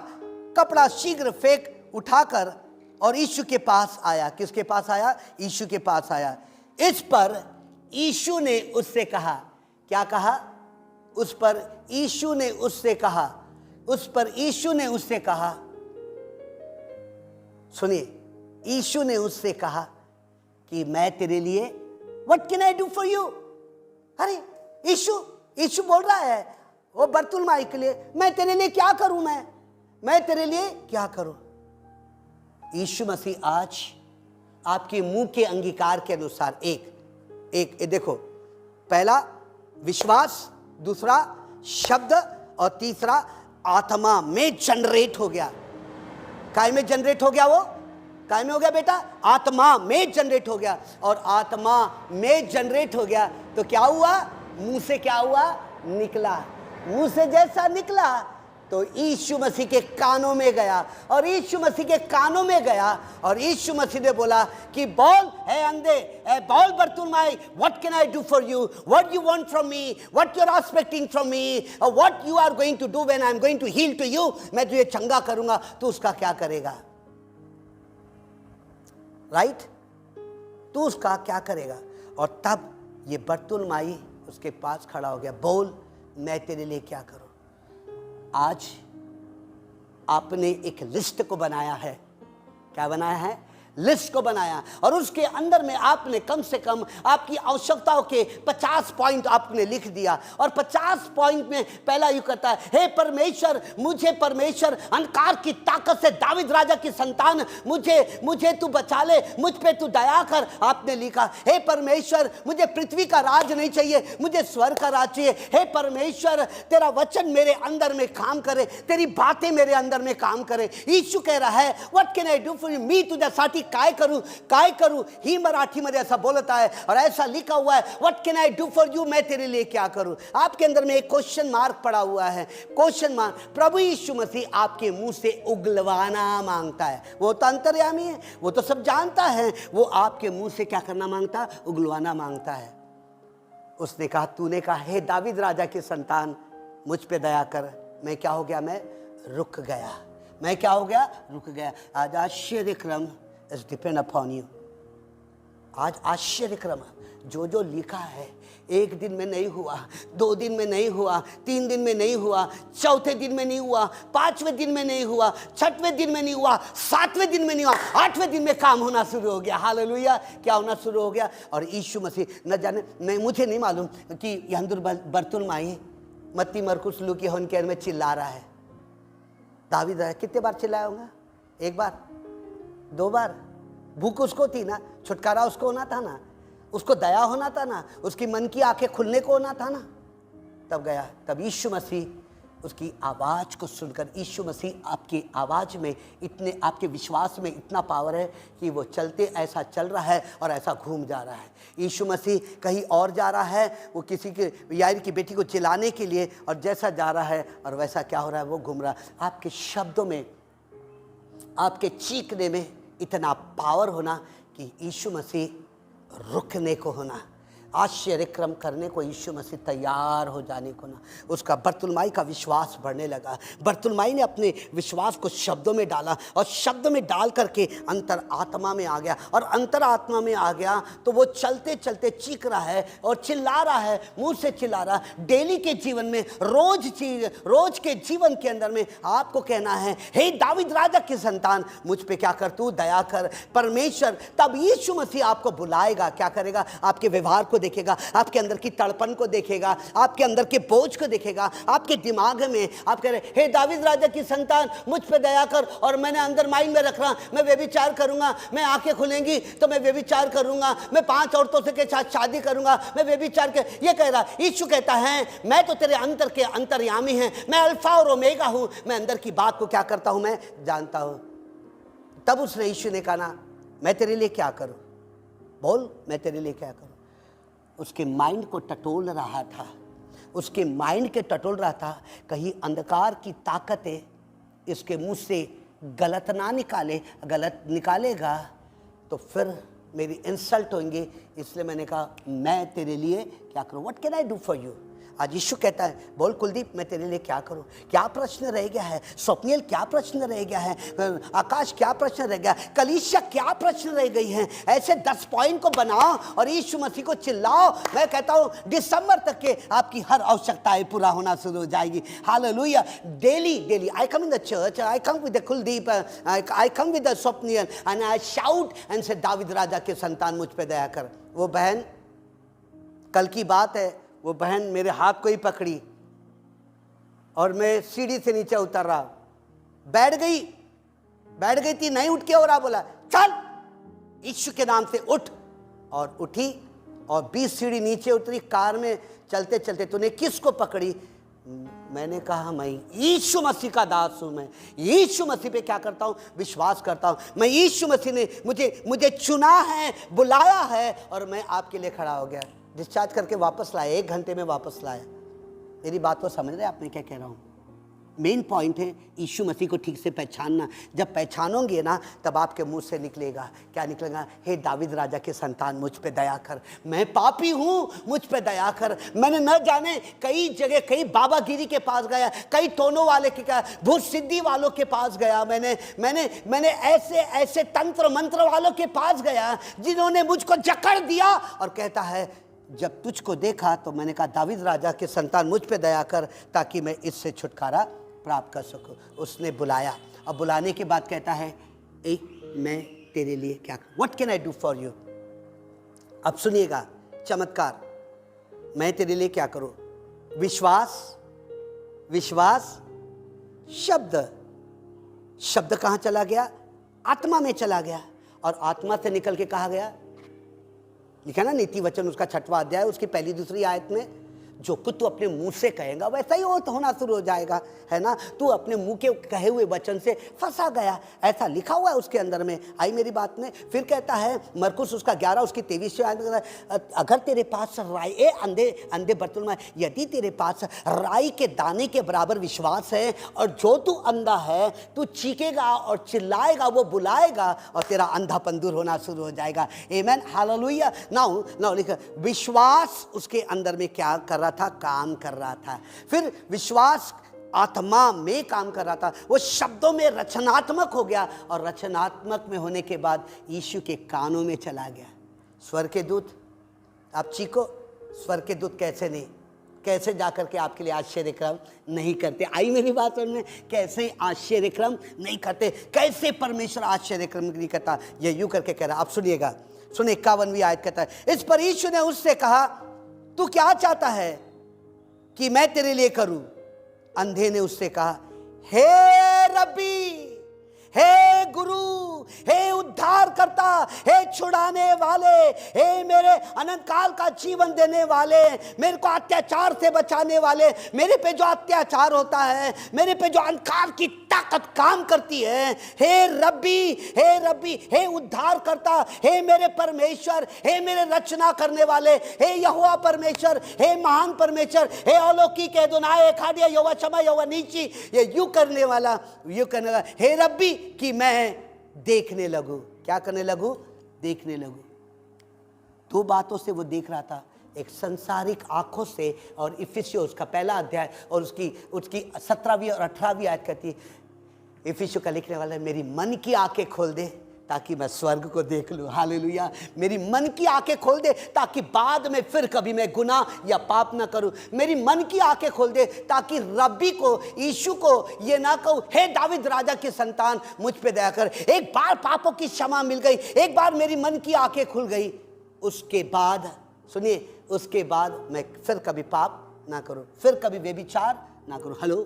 कपड़ा शीघ्र फेंक उठाकर और यीशु के पास आया। किसके पास आया? यीशु के पास आया। इस पर यीशु ने उससे कहा, क्या कहा? उस पर यीशु ने उससे कहा, उस पर यीशु ने उससे कहा, सुनिए, यीशु ने उससे कहा कि मैं तेरे लिए what can I do for you. अरे यीशु बोल रहा है वो बर्तुलमाई के लिए, मैं तेरे लिए क्या करूं? मैं तेरे लिए क्या करूं? यीशु मसीह आज आपके मुंह के अंगीकार के अनुसार एक देखो, पहला विश्वास, दूसरा शब्द, और तीसरा आत्मा में जनरेट हो गया। काय में जनरेट हो गया? वो काय में हो गया बेटा? आत्मा में जनरेट हो गया। और आत्मा में जनरेट हो गया तो क्या हुआ? मुंह से क्या हुआ? निकला। मुंह से जैसा निकला तो यीशु मसीह के कानों में गया, और यीशु मसीह के कानों में गया, और यीशु मसीह ने बोला कि बोल है अंधे, बोल Bartimaeus, what can I do for you, what you want from me, what you are expecting from me, और what you are going to do when I am going to heal to you. मैं तुझे चंगा करूंगा, तू उसका क्या करेगा? Right? तू उसका क्या करेगा? और तब ये बर्तुलमाई उसके पास खड़ा हो गया। बोल, मैं तेरे लिए क्या करूं? आज आपने एक लिस्ट को बनाया है। क्या बनाया है? लिस्ट को बनाया, और उसके अंदर में आपने कम से कम आपकी आवश्यकताओं के 50 पॉइंट आपने लिख दिया। और 50 पॉइंट में पहला यू कहता है, हे परमेश्वर, मुझे परमेश्वर अंधकार की ताकत से, दाविद राजा की संतान, मुझे तू बचा ले, मुझ पे तू दया कर। आपने लिखा, हे परमेश्वर, मुझे पृथ्वी का राज नहीं चाहिए, मुझे स्वर्ग का राज चाहिए। हे परमेश्वर, तेरा वचन मेरे अंदर में काम करे, तेरी बातें मेरे अंदर में काम करे। यीशु कह रहा है, what can I do for you, मी तुझ्यासाठी काय करूं? ही मराठी मध्ये ऐसा बोलता है, और ऐसा लिखा हुआ है, what can I do for you, मैं तेरे लिए क्या करूं? आपके अंदर में एक क्वेश्चन मार्क पड़ा हुआ है। Question mark. प्रभु यीशु मसीह आपके मुंह से उगलवाना मांगता है। वो तो अंतर्यामी है, वो तो सब जानता है। वो आपके मुंह से क्या करना मांगता है? उगलवाना मांगता है। उसने कहा, तूने कहा, हे दाविद राजा की संतान, मुझ पे दया कर। मैं क्या हो गया? मैं रुक गया। मैं क्या हो गया? रुक गया। आज आश्चर्य क्रम is depend upon you. आज आश्चर्यक्रम जो जो लिखा है, एक दिन में नहीं हुआ, 2 दिन में नहीं हुआ, 3 दिन में नहीं हुआ, चौथे दिन में नहीं हुआ, 5वें दिन में नहीं हुआ, 6वें दिन में नहीं हुआ, 7वें दिन में नहीं हुआ, 8वें दिन में काम होना शुरू हो गया। हालेलुया! क्या होना शुरू हो गया? और यीशु मसीह न जाने, मैं मुझे नहीं मालूम कि यंदुर बर्तुलमाई मत्ती मरकुस लूकी होनकेर में चिल्ला रहा है। दावीद कितने बार चिल्लाया होगा? 1 बार, 2 बार। भूख उसको थी ना, छुटकारा उसको होना था ना, उसको दया होना था ना, उसकी मन की आंखें खुलने को होना था ना, तब गया। तब यीशु मसीह उसकी आवाज़ को सुनकर, यीशु मसीह आपकी आवाज़ में इतने, आपके विश्वास में इतना पावर है कि वो चलते ऐसा चल रहा है और ऐसा घूम जा रहा है। यीशु मसीह कहीं और जा रहा है, वो किसी के यार की बेटी को चिल्लाने के लिए, और जैसा जा रहा है और वैसा क्या हो रहा है, वो घूम रहा है। आपके शब्दों में, आपके चीखने में इतना पावर होना कि यीशु मसीह रुकने को होना, आश्चर्यक्रम करने को यीशु मसीह तैयार हो जाने को ना। उसका बर्तुलमाई का विश्वास बढ़ने लगा। बर्तुलमाई ने अपने विश्वास को शब्दों में डाला और शब्दों में डाल करके अंतर आत्मा में आ गया, और अंतर आत्मा में आ गया तो वो चलते चलते चीख रहा है और चिल्ला रहा है, मुंह से चिल्ला रहा। डेली के जीवन में, रोज के जीवन के अंदर में आपको कहना है, हे दावीद राजा की संतान, मुझ पे क्या कर, तू दया कर परमेश्वर। तब यीशु मसीह आपको बुलाएगा। क्या करेगा? आपके व्यवहार को देखेगा, आपके अंदर की तड़पन को देखेगा, आपके अंदर के बोझ को देखेगा, आपके दिमाग में आप कह रहे, हे दावीद राजा की संतान, मुझ पे दया कर। और मैंने अंदर माइंड में रख रहा, मैं व्यभिचार करूंगा, मैं आंखें खुलेंगी तो मैं व्यभिचार करूंगा, मैं 5 औरतों से के साथ शादी करूंगा, मैं व्यभिचार के, ये कह रहा। यीशु कहता है, मैं तो तेरे अंतर के अंतर्यामी है, मैं अल्फा और ओमेगा हूं, मैं अंदर की बात को क्या करता हूं, मैं जानता हूं। तब उसने, यीशु ने कहा ना, मैं तेरे लिए क्या करूं? बोल, मैं तेरे लिए क्या करूं? उसके माइंड को टटोल रहा था, उसके माइंड के टटोल रहा था, कहीं अंधकार की ताकतें इसके मुंह से गलत ना निकाले, गलत निकालेगा तो फिर मेरी इंसल्ट होंगी। इसलिए मैंने कहा, मैं तेरे लिए क्या करूं? What can I do for you? आज यीशु कहता है, बोल कुलदीप, मैं तेरे लिए क्या करूं? क्या प्रश्न रह गया है? स्वप्निल, क्या प्रश्न रह गया है? आकाश, क्या प्रश्न रह गया? कलीसिया, क्या प्रश्न रह गई हैं? ऐसे 10 पॉइंट को बनाओ और यीशु मसीह को चिल्लाओ। मैं कहता हूं दिसंबर तक के आपकी हर आवश्यकताएं पूरा होना शुरू हो जाएगी। Hallelujah! Daily I come in the church, I come with the Kuldeep, I come with the Swapnil and I shout and से, दावीद राजा के संतान, मुझ पे दया कर। वो बहन, कल की बात है, वो बहन मेरे हाथ को ही पकड़ी और मैं सीढ़ी से नीचे उतर रहा, बैठ गई थी, नहीं उठ के हो रहा, बोला चल यीशु के नाम से उठ, और उठी और 20 सीढ़ी नीचे उतरी। कार में चलते चलते, तूने किसको पकड़ी? मैंने कहा, मैं यीशु मसीह का दास हूं। मैं यीशु मसीह पे क्या करता हूं? विश्वास करता हूं। मैं यीशु मसीह ने मुझे चुना है, बुलाया है, और मैं आपके लिए खड़ा हो गया। डिस्चार्ज करके वापस लाया, 1 घंटे में वापस लाया। मेरी बात को समझ रहे हैं आप, मैं क्या कह रहा हूँ? मेन पॉइंट है यीशु मसीह को ठीक से पहचानना। जब पहचानोगे ना, तब आपके मुंह से निकलेगा, क्या निकलेगा? हे दावीद राजा के संतान, मुझ पे दया कर, मैं पापी हूँ, मुझ पे दया कर। मैंने न जाने कई जगह, कई बाबागिरी के पास गया, कई टोनों वाले के, भूत सिद्धि वालों के पास गया, मैंने ऐसे तंत्र मंत्र वालों के पास गया जिन्होंने मुझको जकड़ दिया। और कहता है, जब तुझको देखा तो मैंने कहा, दावीद राजा के संतान, मुझ पे दया कर, ताकि मैं इससे छुटकारा प्राप्त कर सकूं। उसने बुलाया, अब बुलाने के बाद कहता है, मैं तेरे लिए क्या, what can I do for you? अब सुनिएगा चमत्कार, मैं तेरे लिए क्या करूं? विश्वास शब्द कहां चला गया? आत्मा में चला गया, और आत्मा से निकल के कहा गया, लिखा ना नीति वचन उसका 6वां अध्याय, उसकी 1-2 आयत में, जो कुछ तू अपने मुंह से कहेगा वैसा ही होना शुरू हो जाएगा, है ना? तू अपने मुंह के कहे हुए वचन से फंसा गया, ऐसा लिखा हुआ है उसके अंदर में। आई मेरी बात में? फिर कहता है मरकुस उसका 11 उसकी 23 अगर तेरे पास राई, अंधे बर्तुलमाई, यदि तेरे पास राई के दाने के बराबर विश्वास है, और जो तू अंधा है, तू चीखेगा और चिल्लाएगा, वो बुलाएगा और तेरा अंधापन दूर होना शुरू हो जाएगा। आमेन, हालेलुया। नाउ लिखा, विश्वास उसके अंदर में क्या कर रहा था? काम कर रहा था। फिर विश्वास आत्मा में काम कर रहा था, वो शब्दों में रचनात्मक हो गया, और रचनात्मक में होने के बाद यीशु के कानों में चला गया, स्वर्ग के दूत, आप चीखो, स्वर्ग के दूत कैसे जाकर के आपके लिए आश्चर्यक्रम नहीं करते। आई मेरी बात समझ में? कैसे आश्चर्यक्रम नहीं करते, कैसे परमेश्वर आश्चर्यक्रम नहीं करता, ये यूं करके कह रहा। आप सुनिएगा, सुनिए 51वीं आयत कहता है, इस पर यीशु ने उससे कहा, तू क्या चाहता है कि मैं तेरे लिए करूं? अंधे ने उससे कहा, हे रब्बी, हे गुरु, हे उद्धार करता, हे छुड़ाने वाले, हे मेरे अनंत काल का जीवन देने वाले, मेरे को अत्याचार से बचाने वाले, मेरे पे जो अत्याचार होता है, मेरे पे जो अंधकार की ताकत काम करती है, हे रब्बी, हे रब्बी, हे उद्धार करता, हे मेरे परमेश्वर, हे मेरे रचना करने वाले, हे यहोवा परमेश्वर, हे महान परमेश्वर, हे अलौकिक एदोनाई एखादिया यहोवा शमा यहोवा नीची, ये यूं करने वाला, हे रब्बी कि मैं देखने लगूं। क्या करने लगूं? देखने लगूं। दो बातों से वो देख रहा था, एक संसारिक आंखों से, और इफिसियों उसका पहला अध्याय और उसकी 17वीं और 18वीं आयत कहती है, इफिसियों का लिखने वाला है, मेरी मन की आंखें खोल दे ताकि मैं स्वर्ग को देख लूं। हालेलुया, मेरी मन की आंखें खोल दे ताकि बाद में फिर कभी मैं गुनाह या पाप ना करूं। मेरी मन की आंखें खोल दे ताकि रब्बी को, यीशु को ये ना कहूं, हे दाविद राजा की संतान मुझ पे दया कर। एक बार पापों की क्षमा मिल गई, एक बार मेरी मन की आंखें खुल गई, उसके बाद सुनिए, उसके बाद मैं फिर कभी पाप ना करूं, फिर कभी व्यभिचार ना करूं। Hello,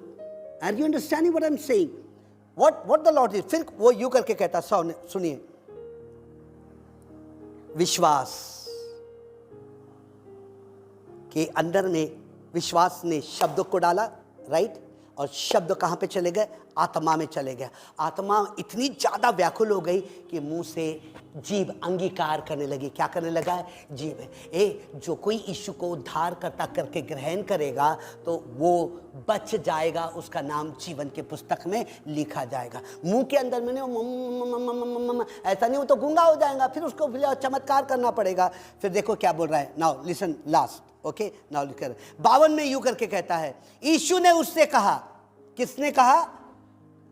are you understanding what I am saying? What the Lord is? फिर वो यूं करके कहता, सुनिए, विश्वास के अंदर में, विश्वास ने शब्द को डाला, राइट, और शब्द कहां पे चले गए? आत्मा में चले गए। आत्मा इतनी ज्यादा व्याकुल हो गई कि मुंह से जीभ अंगीकार करने लगी। क्या करने लगा है? जीभ। जो कोई यीशु को उद्धार करता करके ग्रहण करेगा तो वो बच जाएगा, उसका नाम जीवन के पुस्तक में लिखा जाएगा। मुंह के अंदर में नहीं, ऐसा नहीं, वो तो गूंगा हो जाएगा, फिर उसको चमत्कार करना पड़ेगा। फिर देखो क्या बोल रहा है, now listen last, okay, now लिखकर 52 में यूं करके कहता है, यीशु ने उससे कहा, किसने कहा?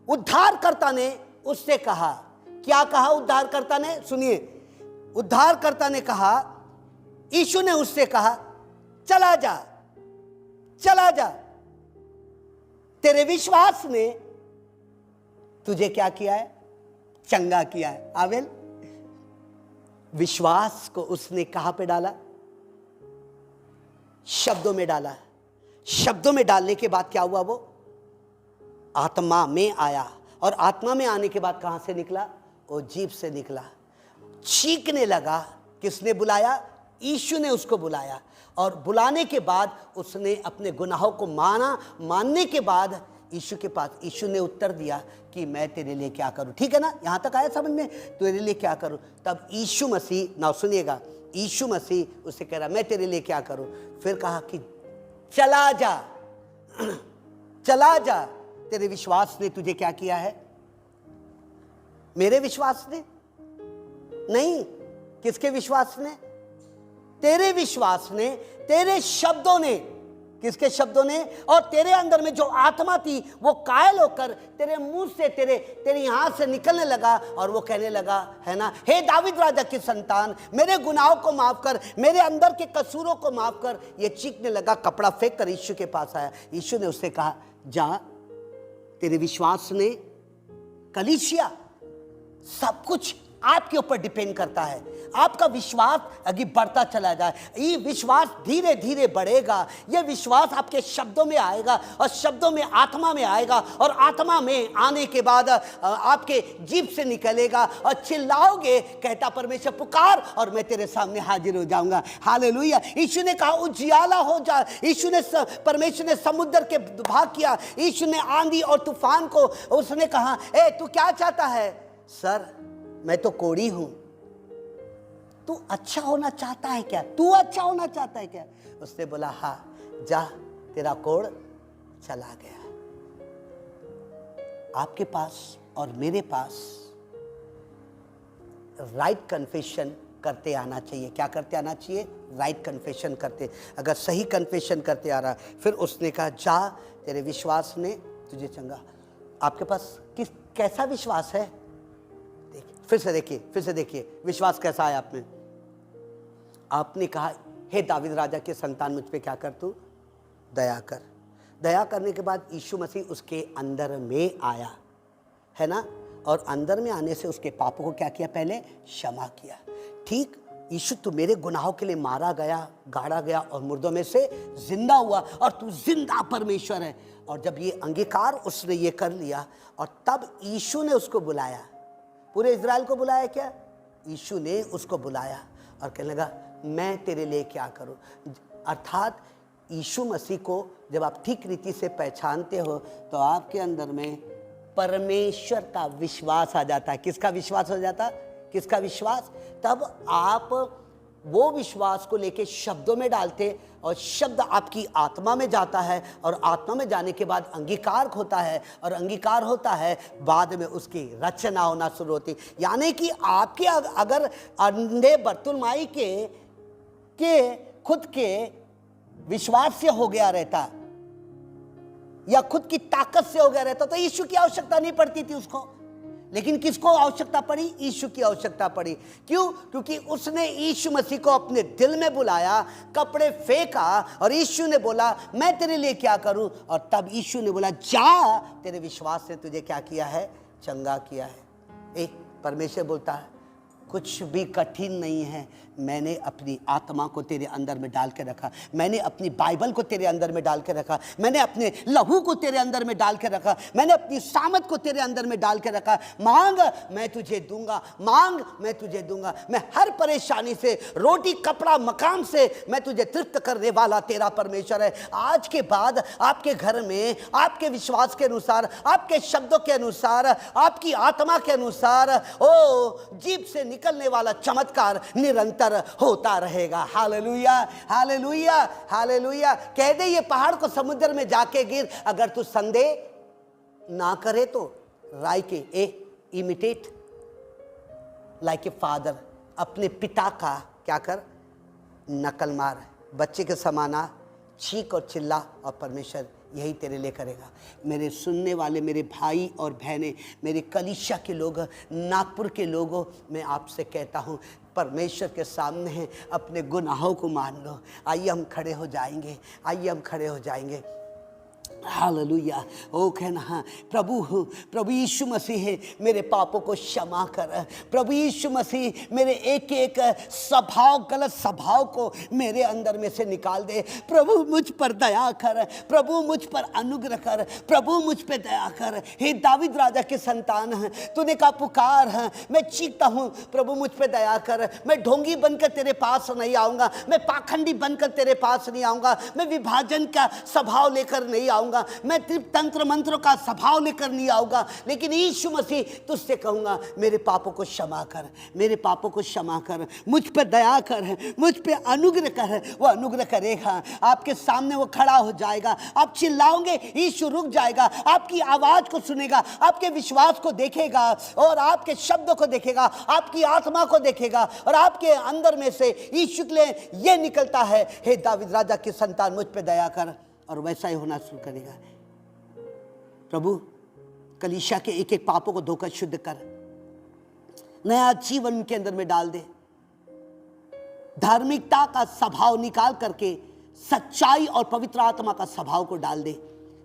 उद्धारकर्ता ने उससे कहा। क्या कहा उद्धारकर्ता ने? सुनिए, उद्धारकर्ता ने कहा, यीशु ने उससे कहा, चला जा, चला जा, तेरे विश्वास ने तुझे क्या किया है? चंगा किया है। आवेल, विश्वास को उसने कहां पे डाला? शब्दों में डाला। शब्दों में डालने के बाद क्या हुआ? वो आत्मा में आया, और आत्मा में आने के बाद कहां से निकला? वो जीभ से निकला, चीखने लगा। किसने बुलाया? यीशु ने उसको बुलाया, और बुलाने के बाद उसने अपने गुनाहों को माना। मानने के बाद यीशु के पास, यीशु ने उत्तर दिया कि मैं तेरे लिए क्या करूं। ठीक है ना, यहां तक आया समझ में? तेरे लिए क्या करूं? तब यीशु मसीह, ना सुनिएगा, यीशु मसीह उससे कह रहा, मैं तेरे लिए क्या करूं? फिर कहा कि चला जा, चला जा, तेरे विश्वास ने तुझे क्या किया है? मेरे विश्वास ने नहीं, किसके विश्वास ने? तेरे विश्वास ने, तेरे शब्दों ने। किसके शब्दों ने? और तेरे अंदर में जो आत्मा थी वो कायल होकर तेरे मुंह से, तेरे यहां से निकलने लगा, और वो कहने लगा, है ना, हे दाविद राजा की संतान, मेरे गुनाहों को माफ कर, मेरे अंदर के कसूरों को माफ कर। ये चीखने लगा, कपड़ा फेंक कर यीशु के पास आया। यीशु ने उससे कहा, जा, तेरे विश्वास ने, कलीसिया, सब कुछ आपके ऊपर डिपेंड करता है। आपका विश्वास आगे बढ़ता चला जाए, ये विश्वास धीरे धीरे बढ़ेगा। ये विश्वास आपके शब्दों में आएगा, और शब्दों में आत्मा में आएगा, और आत्मा में आने के बाद आपके जीभ से निकलेगा, और चिल्लाओगे, कहता परमेश्वर पुकार, और मैं तेरे सामने हाजिर हो जाऊंगा। हालेलुया। यीशु ने कहा उजियाला हो जा। यीशु ने, परमेश्वर ने समुद्र के भाग किया। यीशु ने आंधी और तूफान को, उसने कहा, ए तू क्या चाहता है? सर, मैं तो कोढ़ी हूं, तू अच्छा होना चाहता है क्या? तू अच्छा होना चाहता है क्या? उसने बोला, हाँ, जा, तेरा कोढ़ चला गया। आपके पास और मेरे पास राइट कन्फेशन करते आना चाहिए। क्या करते आना चाहिए? राइट कन्फेशन करते। अगर सही कन्फेशन करते आ रहा, फिर उसने कहा, जा, तेरे विश्वास ने तुझे चंगा। आपके पास कैसा विश्वास है? फिर से देखिए, फिर से देखिए, विश्वास कैसा है आप में? आपने कहा, हे दाविद राजा के संतान, मुझ पे क्या कर, तू दया कर। दया करने के बाद यीशु मसीह उसके अंदर में आया, है ना, और अंदर में आने से उसके पापों को क्या किया, पहले क्षमा किया। ठीक, यीशु तू मेरे गुनाहों के लिए मारा गया, गाड़ा गया और मुर्दों में से जिंदा हुआ, और तू जिंदा परमेश्वर है। और जब ये अंगीकार उसने ये कर लिया, और तब यीशु ने उसको बुलाया, पूरे इज़राइल को बुलाया क्या, यीशु ने उसको बुलाया और कहने लगा, मैं तेरे लिए क्या करूं। अर्थात यीशु मसीह को जब आप ठीक रीति से पहचानते हो तो आपके अंदर में परमेश्वर का विश्वास आ जाता है। किसका विश्वास हो जाता, किसका विश्वास? तब आप वो विश्वास को लेके शब्दों में डालते, और शब्द आपकी आत्मा में जाता है, और आत्मा में जाने के बाद अंगीकार होता है, और अंगीकार होता है, बाद में उसकी रचना होना शुरू होती। यानी कि आपके अगर अंधे बर्तुलमाई के खुद के विश्वास से हो गया रहता, या खुद की ताकत से हो गया रहता, तो यीशु की आवश्यकता नहीं पड़ती थी उसको। लेकिन किसको आवश्यकता पड़ी? यीशु की आवश्यकता पड़ी। क्यों? क्योंकि उसने यीशु मसीह को अपने दिल में बुलाया, कपड़े फेंका, और यीशु ने बोला, मैं तेरे लिए क्या करूं। और तब यीशु ने बोला, जा, तेरे विश्वास ने तुझे क्या किया है, चंगा किया है। परमेश्वर बोलता है, कुछ भी कठिन नहीं है, मैंने अपनी आत्मा को तेरे अंदर में डाल के रखा, मैंने अपनी बाइबल को तेरे अंदर में डाल के रखा, मैंने अपने लहू को तेरे अंदर में डाल के रखा, मैंने अपनी सामत को तेरे अंदर में डाल के रखा। मांग, मैं तुझे दूंगा, मांग, मैं तुझे दूंगा। मैं हर परेशानी से, रोटी कपड़ा मकान से मैं तुझे तृप्त करने वाला तेरा परमेश्वर है। आज के बाद आपके घर में आपके विश्वास के अनुसार, आपके शब्दों के अनुसार, आपकी आत्मा के अनुसार ओ जीभ से निकलने वाला चमत्कार निरंतर होता रहेगा। Hallelujah, hallelujah, hallelujah. कह दे ये पहाड़ को समुद्र में जाके गिर, अगर तू संदेह ना करे तो like imitate like a father, अपने पिता का क्या कर, नकल मार, बच्चे के समाना चीख और चिल्ला, और परमेश्वर यही तेरे लिए करेगा। मेरे सुनने वाले मेरे भाई और बहनें, मेरे कलीसिया के लोग, नागपुर के लोगों, मैं आपसे कहता हूँ, परमेश्वर के सामने अपने गुनाहों को मान लो। आइए हम खड़े हो जाएंगे, आइए हम खड़े हो जाएंगे। हालेलुया। ओ कहना, प्रभु यीशु मसीह मेरे पापों को क्षमा कर। प्रभु यीशु मसीह मेरे एक एक स्वभाव, गलत स्वभाव को मेरे अंदर में से निकाल दे। प्रभु मुझ पर दया कर, प्रभु मुझ पर अनुग्रह कर, प्रभु मुझ पे दया कर। हे दाविद राजा के संतान है, तूने कहा पुकार है, मैं चीखता हूँ, प्रभु मुझ पे दया कर। मैं ढोंगी बनकर तेरे पास नहीं आऊँगा, मैं पाखंडी बनकर तेरे पास नहीं आऊँगा, मैं विभाजन का स्वभाव लेकर नहीं आऊँगा, मैं तंत्र मंत्रों का स्वभाव लेकर नहीं आऊंगा, लेकिन यीशु मसीह तुझसे कहूंगा, मेरे पापों को क्षमा कर, मेरे पापों को क्षमा कर, मुझ पे दया कर, मुझ पे अनुग्रह कर। वो अनुग्रह करेगा, आपके सामने वो खड़ा हो जाएगा, आप चिल्लाओगे, यीशु रुक जाएगा, आपकी आवाज को सुनेगा, आपके विश्वास को देखेगा, और आपके शब्दों को देखेगा, आपकी आत्मा को देखेगा, और आपके अंदर में से यीशु के लिए ये निकलता है, हे दाविद राजा के संतान मुझ पे दया कर, और वैसा ही होना शुरू करेगा। प्रभु कलीसिया के एक एक पापों को धोकर शुद्ध कर, नया जीवन के अंदर में डाल दे, धार्मिकता का स्वभाव निकाल करके सच्चाई और पवित्र आत्मा का स्वभाव को डाल दे।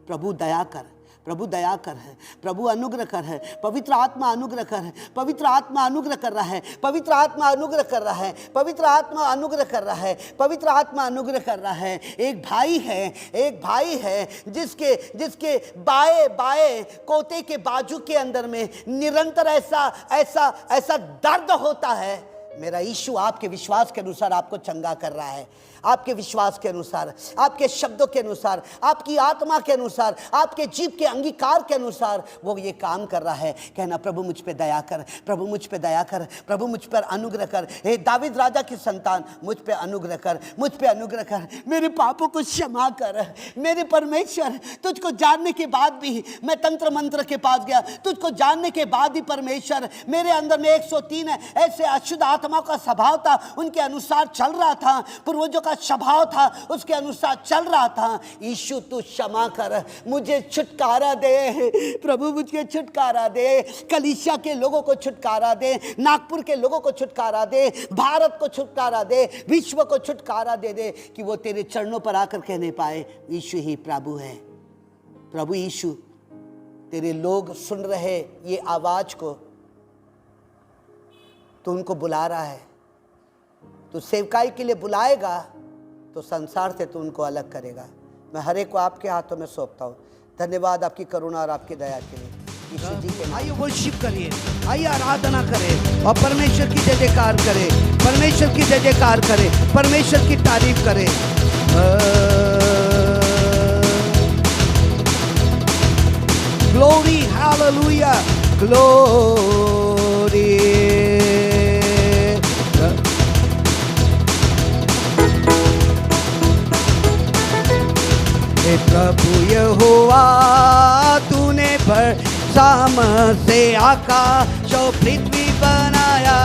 प्रभु दया कर, प्रभु दया कर है, प्रभु अनुग्रह कर है, पवित्र आत्मा अनुग्रह कर है, पवित्र आत्मा अनुग्रह कर रहा है, पवित्र आत्मा अनुग्रह कर रहा है, पवित्र आत्मा अनुग्रह कर रहा है, पवित्र आत्मा अनुग्रह कर रहा है। एक भाई है जिसके जिसके बाएं बाएं कोते के बाजू के अंदर में निरंतर ऐसा ऐसा ऐसा दर्द होता है। मेरा यीशु आपके विश्वास के अनुसार आपको चंगा कर रहा है, आपके विश्वास के अनुसार, आपके शब्दों के अनुसार, आपकी आत्मा के अनुसार, आपके जीव के अंगीकार के अनुसार वो ये काम कर रहा है। कहना, प्रभु मुझ पे दया कर, प्रभु मुझ पे दया कर, प्रभु मुझ पर अनुग्रह कर। हे दाविद राजा की संतान, मुझ पे अनुग्रह कर, मुझ पे अनुग्रह कर, मेरे पापों को क्षमा कर। मेरे परमेश्वर, तुझको जानने के बाद भी मैं तंत्र मंत्र के पास गया, तुझको जानने के बाद ही परमेश्वर मेरे अंदर में 103 ऐसे अशुद्ध आत्माओं का स्वभाव था उनके अनुसार चल रहा था, पूर्वजों का स्वभाव था उसके अनुसार चल रहा था। यीशु तू क्षमा कर, मुझे छुटकारा दे प्रभु, मुझे छुटकारा दे, कलीसिया के लोगों को छुटकारा दे, नागपुर के लोगों को छुटकारा दे, भारत को छुटकारा दे, विश्व को छुटकारा दे दे कि वो तेरे चरणों पर आकर कहने पाए यीशु ही प्रभु है। प्रभु यीशु, तेरे लोग सुन रहे ये आवाज को, तो उनको बुला रहा है, तो सेवकाई के लिए बुलाएगा तो संसार से तो उनको अलग करेगा। मैं हर एक को आपके हाथों में सौंपता हूँ। धन्यवाद आपकी करुणा और आपकी दया के लिए। यीशु जी के आइए वर्शिप करिए, आइए आराधना करें और परमेश्वर की जय जयकार करें, परमेश्वर की जय जयकार करें, परमेश्वर की तारीफ करें। Glory, hallelujah, glory. हे प्रभु यहोवा, तूने साम से आकाश और पृथ्वी बनाया।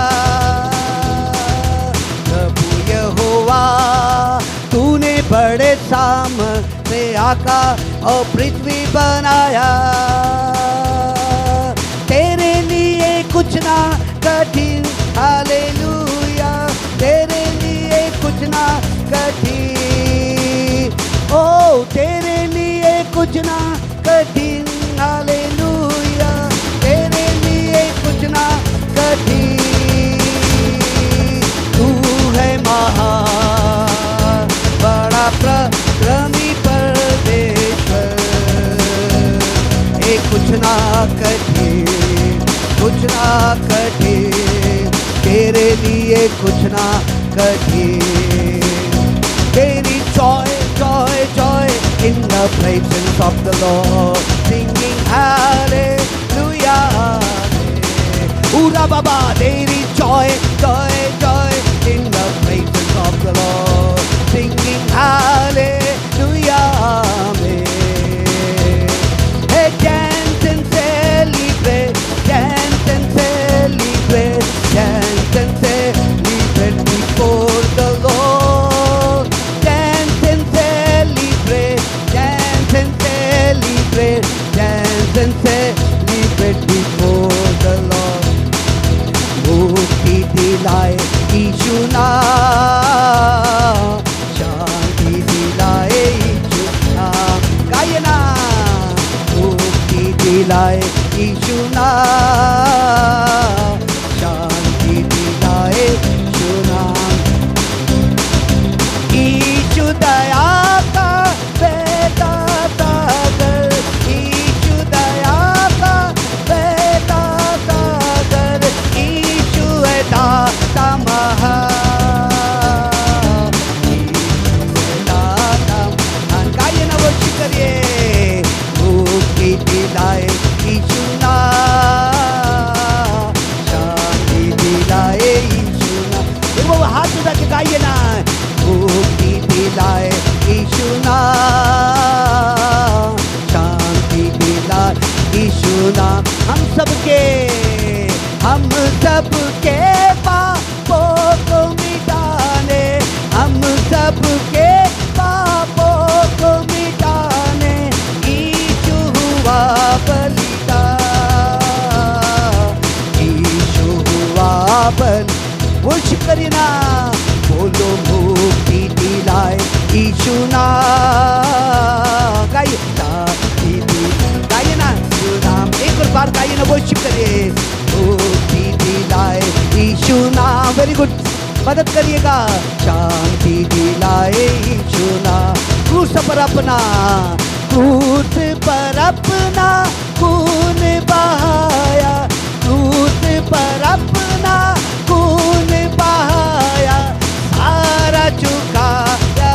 प्रभु यहोवा, तूने बड़े साम से आकाश और पृथ्वी बनाया। तेरे लिए कुछ ना कठिन, हालेलुया, तेरे लिए कुछ ना कठिन, ओ तेरे लिए कुछ ना कठिन, हालेलुया, तेरे लिए कुछ ना कठिन। तू है महान, बड़ा प्रक्रमी परमेश्वर, ए कुछ ना कठिन, कुछ ना कठिन, तेरे लिए कुछ ना कठिन। तेरी joy, joy, joy in the presence of the Lord, singing hallelujah. Ura Baba, तेरी joy, joy, joy in the presence of the Lord, singing hallelujah. Hey, dance and celebrate, dance and celebrate, dance and celebrate before the Lord. Dance and celebrate, dance and celebrate, dance and celebrate before the Lord. मुक्ति दिलाए यीशु नाम, शांति दिलाए यीशु नाम, गाइए ना। मुक्ति दिलाए यीशु नाम, शांति दिलाए यीशु नाम। यीशु दया का बेटा सागर, यीशु दया का बेटा सागर, यीशु है दाता महान, यीशु है दाता महान। गाइए ना, वर्शिप करिए। मुक्ति दिलाए यीशु नाम, शांति दिलाए यीशु नाम। देखो वो हाथ उठा के गाइए ना। मुक्ति दिलाए यीशु नाम, शांति दिलाए यीशु नाम। हम सबके पापों को मिटाने, हम सबके पापों को मिटाने यीशु हुआ बलिदान, यीशु हुआ बलिदान। वर्शिप करिए ना, बोलो मुक्ति दिलाए यीशु नाम। गाइए गाइए ना नाम, एक और बार गाइए ना, वर्शिप करिए। मुक्ति दिलाए यीशु नाम, वेरी गुड, मदद करिएगा। शांति दिलाए यीशु नाम। क्रूस पर अपना खून बहाया, क्रूस पर अपना खून बहाया, सारा चुकाया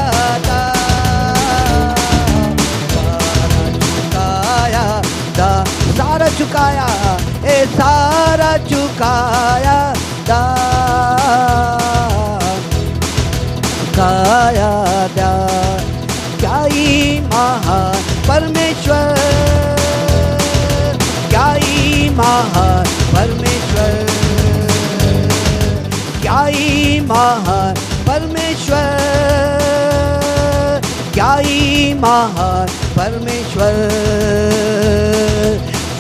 था, सारा चुकाया, ए सारा चुकाया था, चुकाया था। क्या ही महान परमेश्वर, क्या ही महान परमेश्वर, क्या महान परमेश्वर, क्या ही महान परमेश्वर।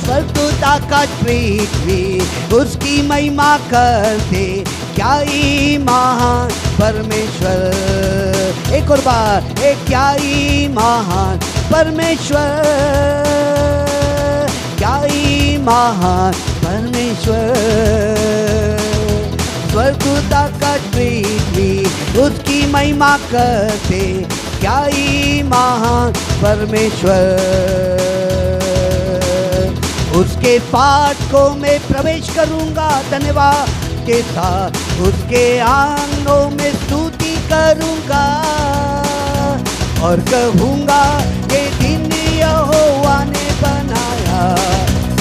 स्वर्ग आकाश पृथ्वी उसकी महिमा करते, क्या ही महान परमेश्वर। एक और बार, एक क्या ही महान परमेश्वर, क्या ही महान परमेश्वर। स्वर्ग आकाश पृथ्वी उसकी महिमा करते, क्या ही महान परमेश्वर। उसके फाटकों में प्रवेश करूंगा धन्यवाद के साथ, उसके आंगनों में स्तुति करूंगा और कहूंगा ये दिन यहोवा ने बनाया,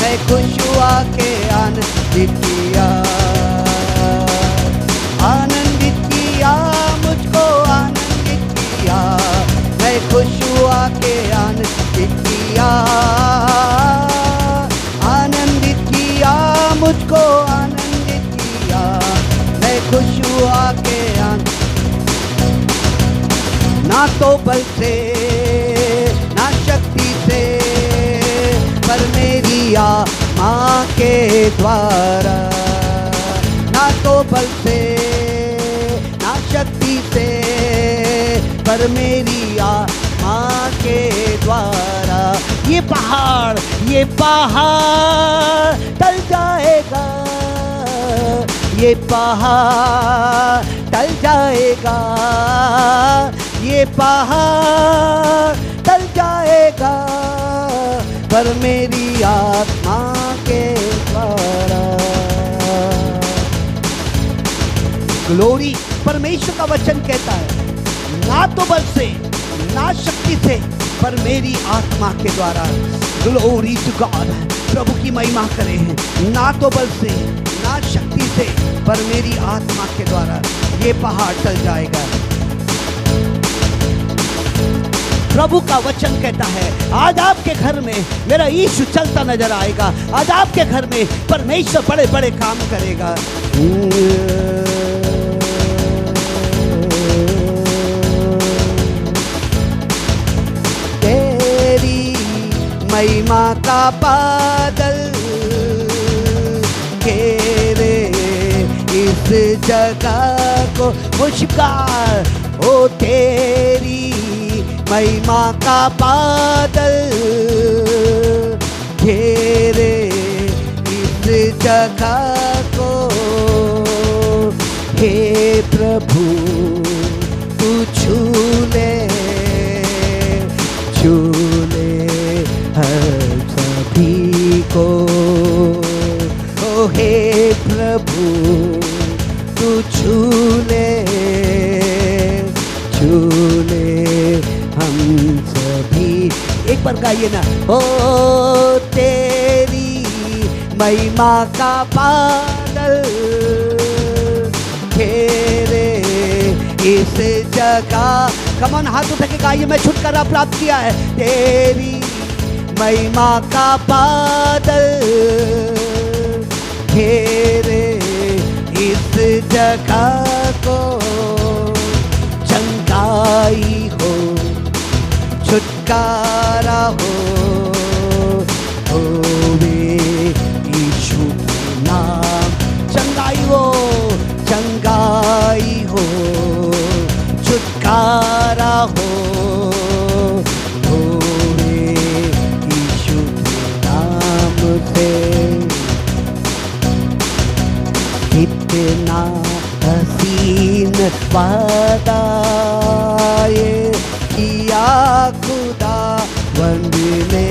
मैं खुश हुआ के आनंदित किया, आनंदित किया, मुझको आनंदित किया, मैं खुश हुआ के आनंदित किया, आनंदित किया, मुझको आनंदित किया, मैं खुश हुआ के ना तो बल से ना शक्ति से, पर मेरी आत्मा के द्वारा। ना तो बल से ना शक्ति से, पर मेरी आत्मा के द्वारा। ये पहाड़ टल जाएगा, ये पहाड़ टल जाएगा, ये पहाड़ टल जाएगा, पर मेरी आत्मा के द्वारा। ग्लोरी, परमेश्वर का वचन कहता है, ना तो बल से ना शक्ति से, पर मेरी आत्मा के द्वारा। ग्लोरी टू गॉड, प्रभु की महिमा करें। ना तो बल से ना शक्ति से, पर मेरी आत्मा के द्वारा ये पहाड़ टल जाएगा। प्रभु का वचन कहता है, आज आपके घर में मेरा यीशु चलता नजर आएगा, आज आपके घर में परमेश्वर बड़े बड़े काम करेगा। तेरी महिमा का बादल घेरे इस जगह को, मुश्किल हो तेरी महिमा का बादल घेरे इस जगह को। हे प्रभु तू छू ले हर सभी को। ओ हे प्रभु तू छू ले हम सभी। एक बार गाइए ना, ओ तेरी महिमा का बादल घेरे इस जगह। कमन हाथ उठा के गाइए, मैं छुटकारा प्राप्त किया है। तेरी महिमा का बादल घेरे इस जगह को। चंगाई हो, छुटकारा होवे यीशु के नाम। चंगाई हो, छुटकारा होवे यीशु के नाम से। कितना हसीन वादा ये किया खुदा बंद ने।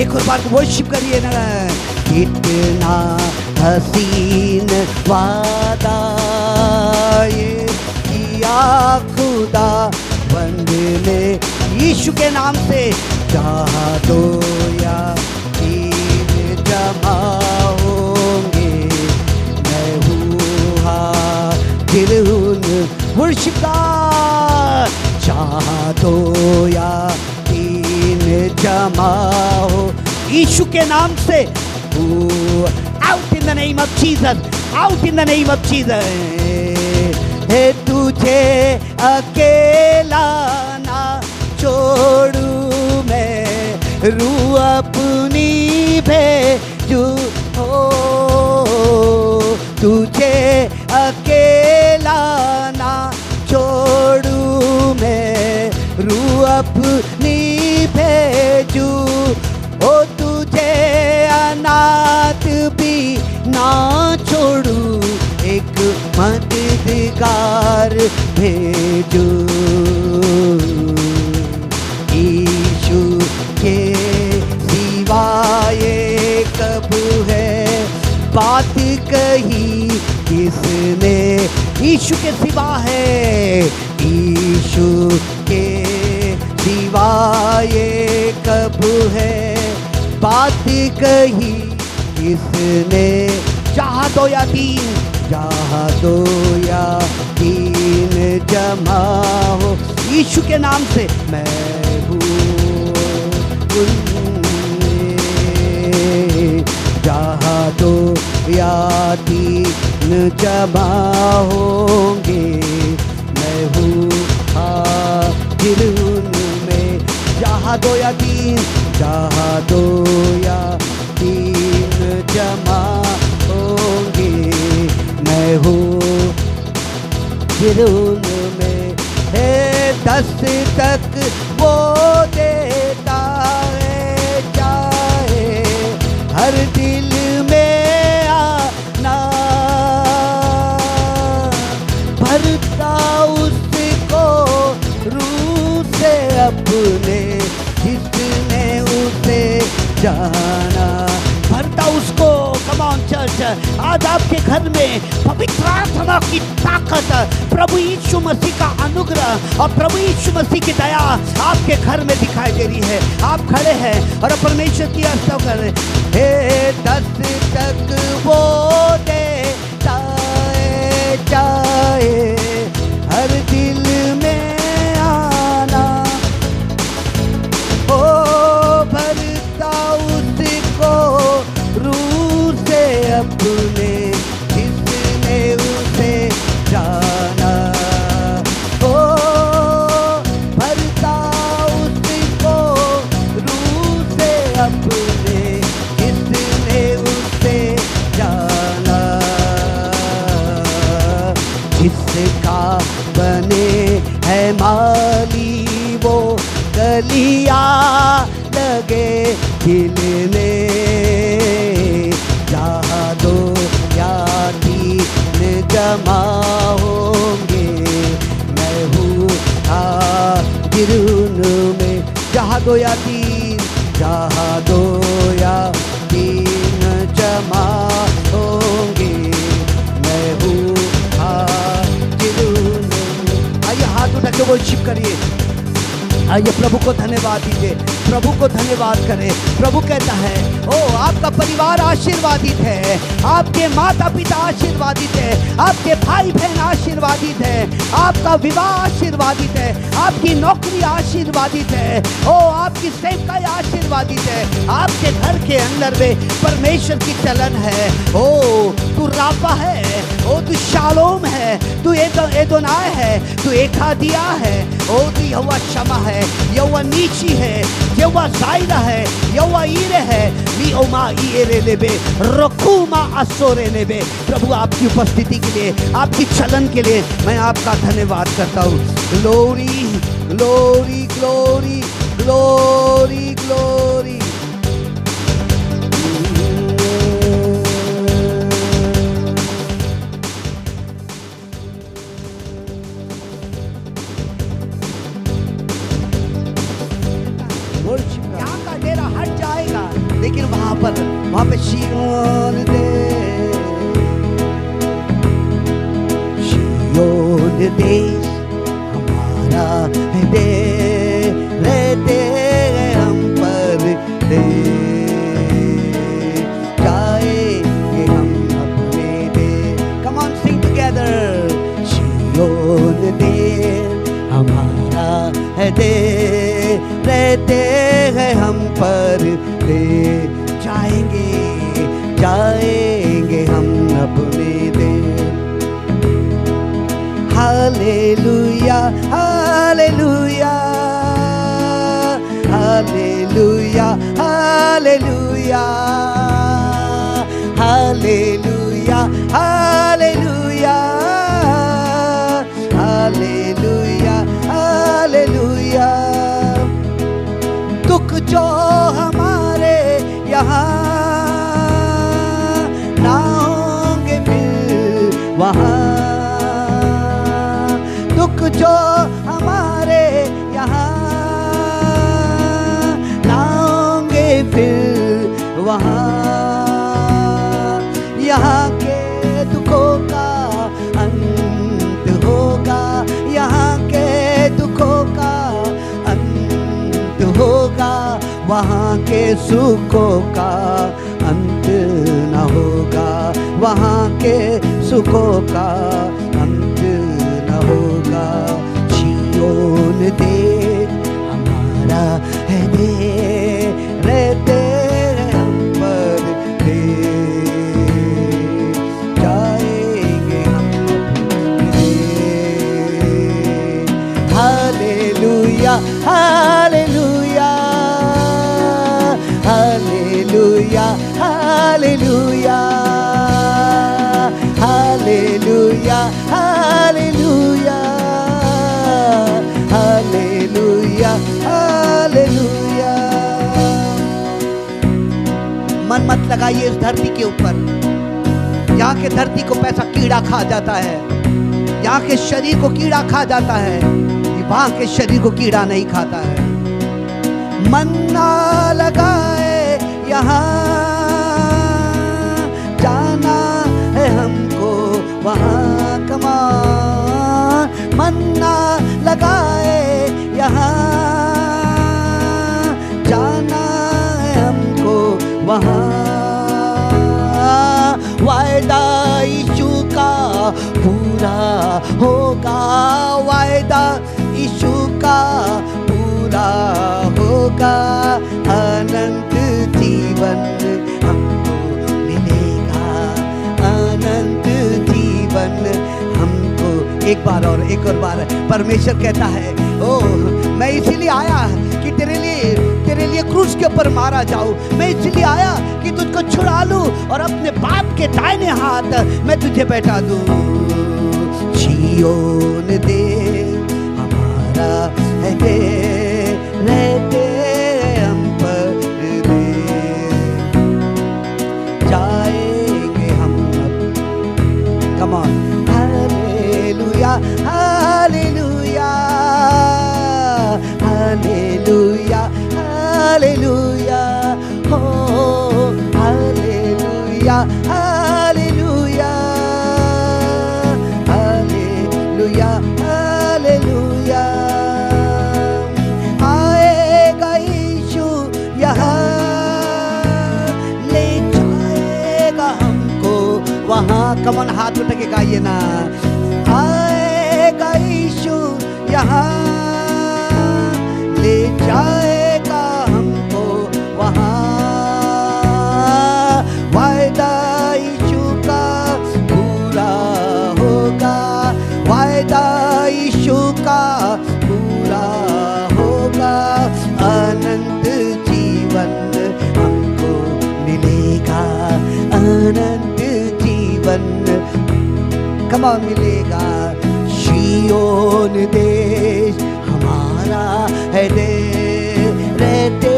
एक और बार वर्शिप करिए ना। कितना हसीन वादा ये किया खुदा बंद ने। यीशु के नाम से जहाँ दो या तीन जमा होंगे, मैं हूँ हाजिर हूँ। Worship God. जहाँ दो या तीन जमा हो यीशु के नाम से। Out in the name of Jesus. Out in the name of Jesus. हे तुझे अकेला ना छोड़ू मैं, रूह अपनी भेजू हो। तुझे अकेला ना छोड़ू मैं, रूह अपनी भेजू। ओ तुझे अनाथ भी ना छोड़ू, एक मददगार भेजू। यीशु के सिवाय कब है बात कही किसने, यीशु के सिवा है, यीशु के सिवाय कब है बात कही किसने। जहाँ दो या तीन, जहाँ दो या तीन जमा हो, यीशु के नाम से मैं हूँ उनमें। जहाँ दो या तीन जमा होंगे, मैं हूँ हाजिर उनमें। जहाँ दो या तीन, जहाँ दो या तीन जमा होंगे, मैं हूँ हाजिर उनमें। है दस्तक वो देता है, चाहे हर दिल में आना, भरता उसको रूह से अपने, जिसने उसे जाना। भरता उसको, कम ऑन चर्च, आज आपके घर में पवित्र आत्मा की ताकत, प्रभु यीशु मसीह का अनुग्रह और प्रभु यीशु मसीह की दया आपके घर में दिखाई दे रही है। आप खड़े हैं और परमेश्वर की स्तुति कर रहे हैं। हे दस्तक वो देता है, चाहे हर दिल में आना, ओ भरता उसको रूह से अपने, जिसने उसे जाना। ओ भरता उसको रूह से अपने, जिसने उसे जाना। जिसका बने है माली वो कलिया लगे खिलने, जहाँ दो या तीन जमा होंगे, मैं हूँ हाजिर उनमें। जहाँ दो या तीन, जहाँ दो या तीन जमा होंगे, मैं हूँ हाजिर उनमें। आइए हाथ उठा के वर्शिप करिए, आइए प्रभु को धन्यवाद दीजिए, प्रभु को धन्यवाद करें। प्रभु कहता है, ओ आपका परिवार आशीर्वादित है, आपके माता पिता आशीर्वादित है, आपके भाई बहन आशीर्वादित है, आपका विवाह आशीर्वादित है, आपकी नौकरी आशीर्वादित है, ओ आपकी सेवकाई आशीर्वादित है, आपके घर के अंदर में परमेश्वर की चलन है। ओ तू राफा है, ओ तू शालोम है, तू एदोनाय है, तू एकादिया है, ओ तू यहोवा शमा है, यहोवा नीची है, यहोवा जायरा है, यहोवा ईरे है, मी ओमा ईरे लेबे रखूमा असोरे लेबे। प्रभु आपकी उपस्थिति के लिए, आपकी चलन के लिए मैं आपका धन्यवाद करता हूँ। Glory glory glory glory glory. यहाँ का डेरा हट जाएगा, लेकिन वहां पे शियोन दे, शियोन देश हमारा दे, रहते हम पर दे, जाएंगे हम अपने दे। Come on Singh together. शियोन दे हमारा है दे, रहते हैं हम पर ले, जाएंगे जाएंगे हम अपने दे। Hallelujah hallelujah hallelujah hallelujah hallelujah hallelujah hallelujah दुख जो हमारे यहाँ ना होंगे फिर वहाँ दुख जो हमारे यहाँ ना होंगे फिर वहाँ यहाँ के दुखों का अंत होगा यहाँ के दुखों का अंत होगा वहाँ के सुखों का अंत न होगा वहाँ के सुखों का अंत न होगा सिय्योन देश हमारा है देश रहते हैं हम पर जाएंगे हम hallelujah hallelujah hallelujah hallelujah hallelujah hallelujah hallelujah hallelujah मन मत लगाइए इस धरती के ऊपर यहाँ के धरती को पैसा कीड़ा खा जाता है यहाँ के शरीर को कीड़ा खा जाता है वहाँ के शरीर को कीड़ा नहीं खाता है मन ना लगाए यहाँ जाना है हमको वहाँ कमान मन ना लगाए यहाँ जाना है हमको वहाँ वायदा यीशु का पूरा होगा वायदा यीशु का पूरा होगा अनंत जीवन हमको मिलेगा अनंत जीवन हमको एक बार और बार परमेश्वर कहता है ओ मैं इसीलिए आया कि तेरे लिए क्रूस के ऊपर मारा जाऊं मैं इसलिए आया कि तुझको छुड़ा लूं और अपने बाप के दाहिने हाथ मैं तुझे बैठा दूं सिय्योन दे हमारा है दे रहते हम पर दे जाएंगे हम come on hallelujah hallelujah hallelujah hallelujah हो हालेलुया हालेलुया हालेलुया हालेलुया आएगा यीशु यहाँ ले जाएगा हमको वहाँ कमन हाथ उठ के गाइए ना आएगा यीशु यहाँ ले जाएगा हमको वहाँ वायदा यीशु का पूरा होगा वायदा यीशु का पूरा होगा अनंत जीवन हमको मिलेगा अनंत जीवन कमा मिलेगा सिय्योन देश हमारा है दे रहते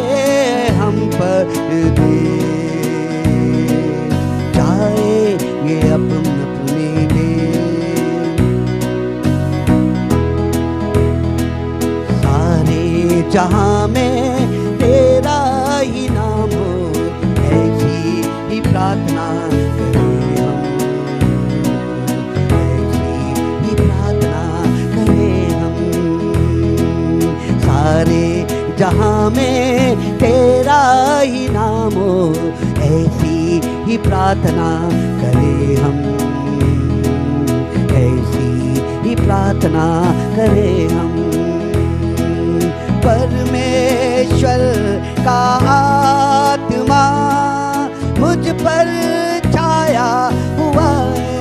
हम पर दे जाएंगे अपने देश सारे जहां में तेरा ही नाम हो ऐसी ही प्रार्थना करें हम ऐसी ही प्रार्थना करें हम सारे जहां में तेरा ही नाम हो ऐसी ही प्रार्थना करें हम ऐसी ही प्रार्थना करें हम परमेश्वर का आत्मा मुझ पर छाया हुआ है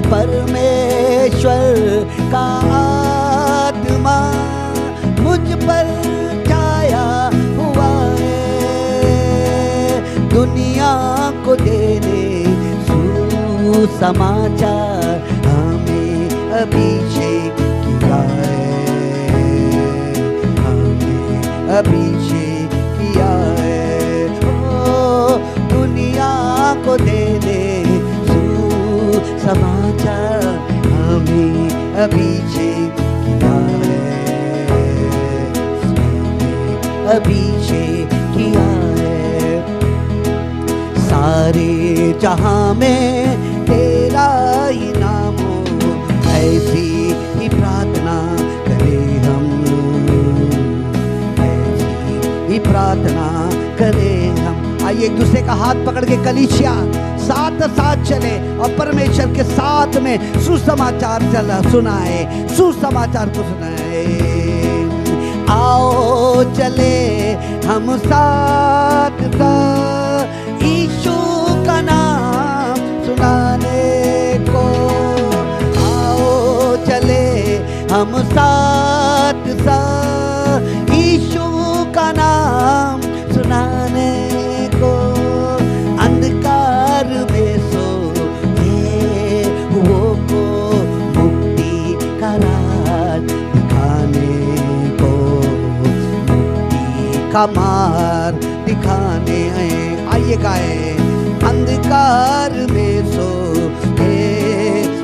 परमेश्वर का दुनिया को देने सुसमाचार हमें अभिषेक किया है, हमें अभिषेक किया है। ओ दुनिया को देने सुसमाचार हमें अभिषेक किया है, हमें अभिषेक किया है। सारे जहां में तेरा ही नाम हो, ऐसी ही प्रार्थना करें हम, ऐसी ही प्रार्थना करें हम। आइए एक दूसरे का हाथ पकड़ के कलीसिया साथ साथ चले और परमेश्वर के साथ में सुसमाचार चला सुनाए, सुसमाचार को सुनाए। आओ चले हम साथ साथ यीशु का नाम सुनाने को, आओ चले हम साथ साथ यीशु का नाम सुनाने को। अंधकार में सोए हुओं को मुक्ति का राह दिखाने को, मुक्ति का मार्ग दिखाने आइए गाए। अंधकार में सोए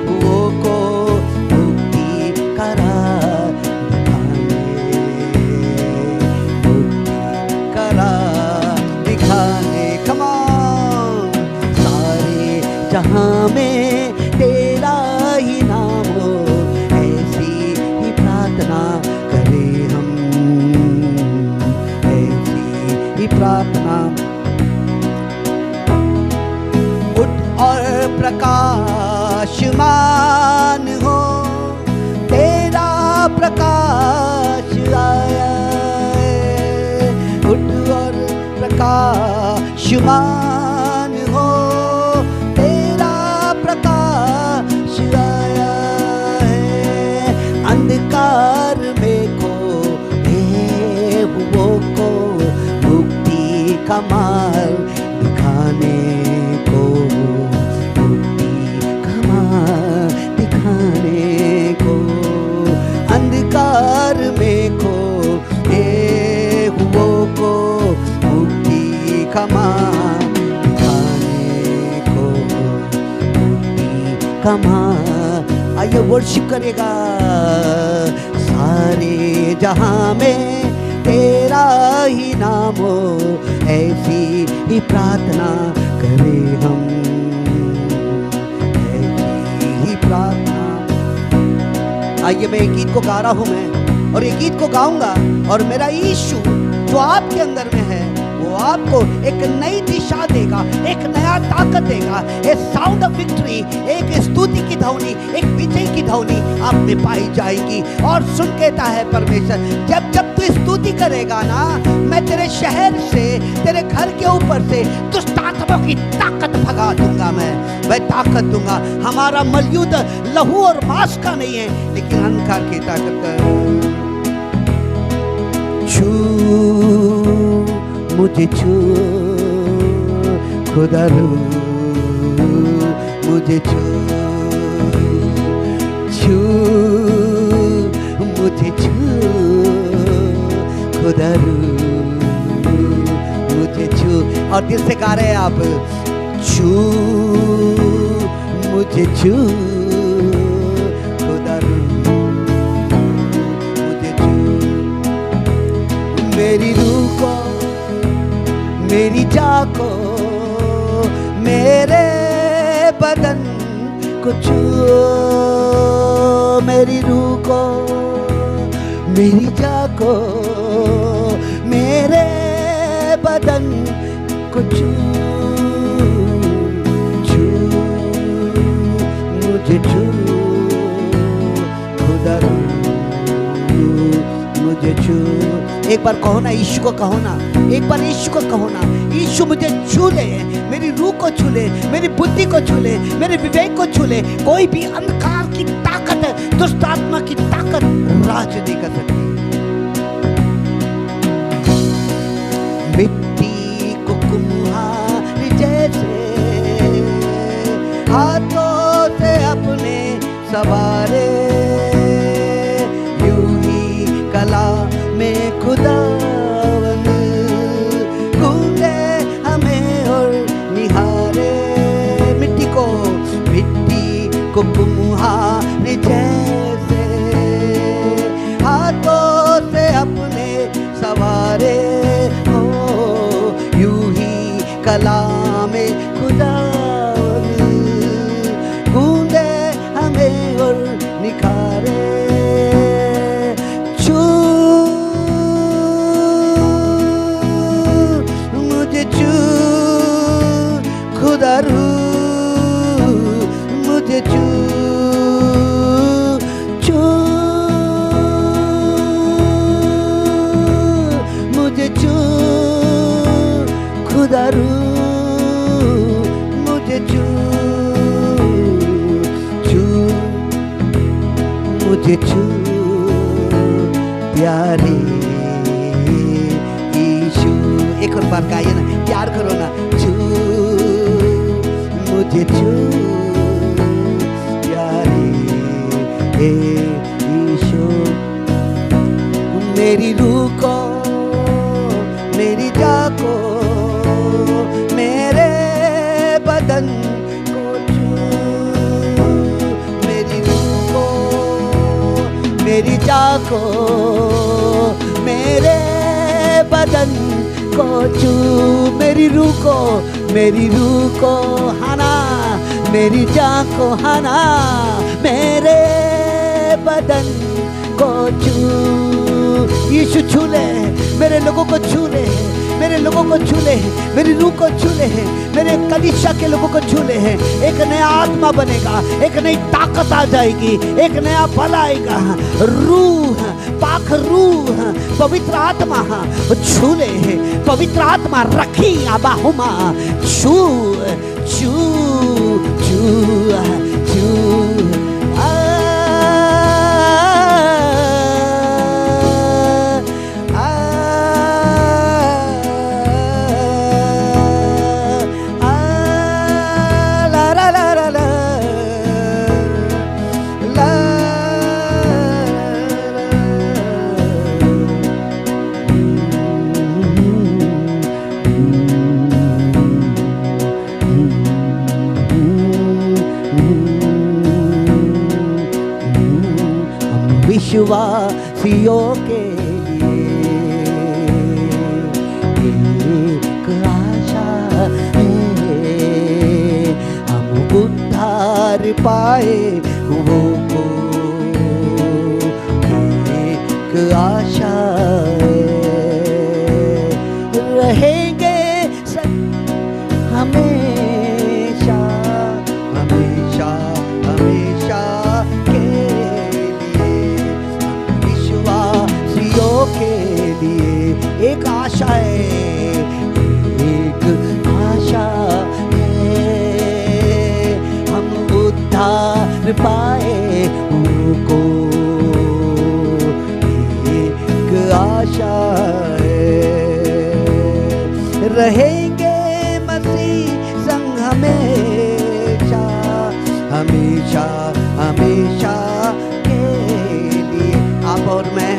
हुओं को मुक्ति का राह दिखाने, मुक्ति का राह दिखाने। Come on. सारे जहां में तेरा ही नाम हो, ऐसी ही प्रार्थना करें हम, ऐसी ही प्रार्थना। उठ और प्रकाशमान हो, तेरा प्रकाश आया है। उठ और प्रकाशमान हो, तेरा प्रकाश आया है। अंधकार में खोए हुओं को मुक्ति का मार्ग दिखाने को, मुक्ति का मार्ग दिखाने को। अंधकार में खोए हुओं को मुक्ति का मार्ग दिखाने को, मुक्ति का मार्ग। आइए वर्शिप करेगा। सारे जहां में तेरा ही नाम हो, ऐसी ही प्रार्थना करें हम, ऐसी ही प्रार्थना। आइए मैं एक गीत को गा रहा हूं मैं, और ये गीत को गाऊंगा और मेरा यीशु जो आपके अंदर में है वो आपको एक नई दिशा देगा, एक नया ताकत देगा। एक साउंड ऑफ विक्ट्री, एक स्तुति की ध्वनि, एक विजय की ध्वनि आप में पाई जाएगी। और सुन कहता है परमेश्वर, जब जब तू स्तुति करेगा ना, मैं तेरे शहर से, तेरे घर के ऊपर से दुष्ट आत्माओं की ताकत भगा दूंगा। मैं ताकत दूंगा। हमारा मलयुद्ध लहू और मांस का नहीं है, लेकिन अंधकार की ताकत का। मुझे छू खुदा रू, मुझे छू मुझे छू खुदा रू, मुझे छू। और दिल से गा रहे हैं आप, छू मुझे छू खुदा रू, मुझे छू। मेरी रूह को, मेरी जान को, मेरे बदन को छू। मेरी रूह को, मेरी जान को, मेरे बदन को छू। छू मुझे छू खुदा रू, मुझे छू। एक बार कहो ना, यीशु को कहो ना, एक बार यीशु को कहो ना, यीशु मुझे छू ले, मेरी रूह को छू ले, मेरी बुद्धि को छू ले, मेरे विवेक को छू ले। कोई भी अंधकार की ताकत, दुष्ट आत्मा की ताकत राज नहीं कर सकती। मिट्टी को कुम्हार सवारे, यूं ही कला में खुदावन गूंगे हमें और निहारे। मिट्टी को कुम्हार जैसे हाथों से अपने सवारे हो, यूं ही कला में खुदावन गूंगे हमें और निखारे। छू मुझे छू खुदा रू, मुझे छू छू मुझे छू खुदा रू, मुझे छू छू मुझे छू प्यारे यीशु। एक और बार गाइए ना, प्यार करो ना। छू मुझे छू प्यारे यीशु। मेरी रूह को, मेरी जान को, मेरे बदन को छू। मेरी रूह को, मेरी जान को, मेरे बदन को छू। मेरी रूह को हाना, मेरी जान को हाना, मेरे बदन को छू। यीशु छू ले, मेरे लोगों को छू ले, मेरे लोगों को छू ले, मेरी रूह को छू ले, मेरे कलीसिया के लोगों को छू ले। एक नया आत्मा बनेगा, एक नई ताकत आ जाएगी, एक नया बल आएगा। रूह, पाक रूह, पवित्र आत्मा छू ले, पवित्र आत्मा रखी आबाहुमा छू छू छू छू। विश्वासियों के लिए एक आशा है, हम उद्धार पाए वो को। एक आशा है, रहेंगे हमेशा हमेशा हमेशा के के लिए। एक आशा है, एक आशा है, हम उद्धार पाए उनको। एक आशा है, रहेंगे मसीह संग हमेशा हमेशा हमेशा के लिए। आप और मैं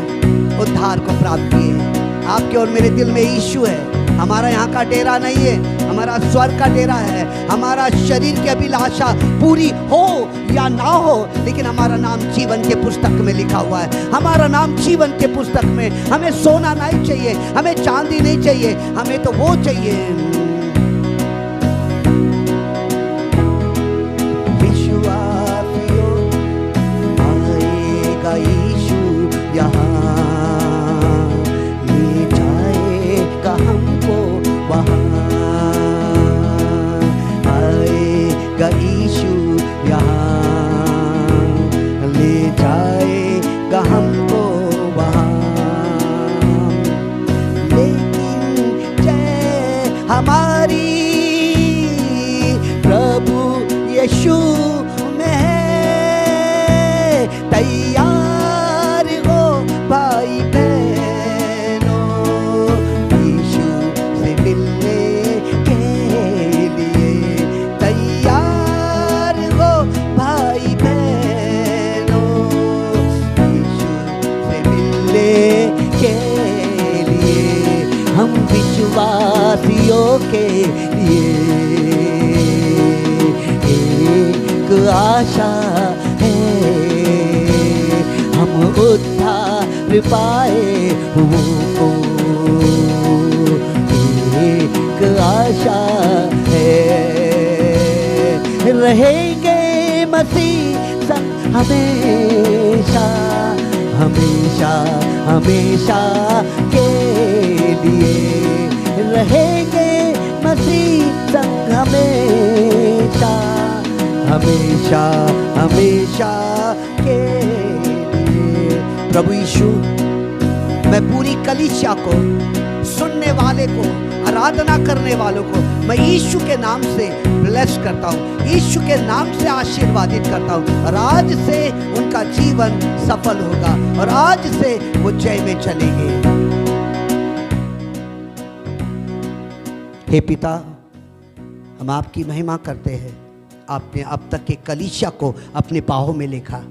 उद्धार को प्राप्त किए। आपके और मेरे दिल में यीशु है। हमारा यहाँ का डेरा नहीं है, हमारा स्वर्ग का डेरा है। हमारा शरीर की अभिलाषा पूरी हो या ना हो, लेकिन हमारा नाम जीवन के पुस्तक में लिखा हुआ है। हमारा नाम जीवन के पुस्तक में। हमें सोना नहीं चाहिए, हमें चांदी नहीं चाहिए, हमें तो वो चाहिए। विश्वासियों आएगा यीशु यहाँ, हमको वहाँ आएगा यीशु यहाँ, ले जाएगा हमको वहाँ। लेकिन जय हमारी प्रभु यीशु में है, तैयार हो भाई आशा है, हम उद्धार पाए वो एक आशा है। रहेंगे मसीह संग हमेशा, हमेशा हमेशा के लिए। रहेंगे मसीह संग हमेशा, हमेशा हमेशा के लिए। प्रभु यीशु, मैं पूरी कलीसिया को, सुनने वाले को, आराधना करने वालों को मैं यीशु के नाम से ब्लेस करता हूँ, यीशु के नाम से आशीर्वादित करता हूँ। और आज से उनका जीवन सफल होगा और आज से वो जय में चलेंगे। हे पिता, हम आपकी महिमा करते हैं। आपने अब तक के कलीसिया को अपने बाहों में लिखा,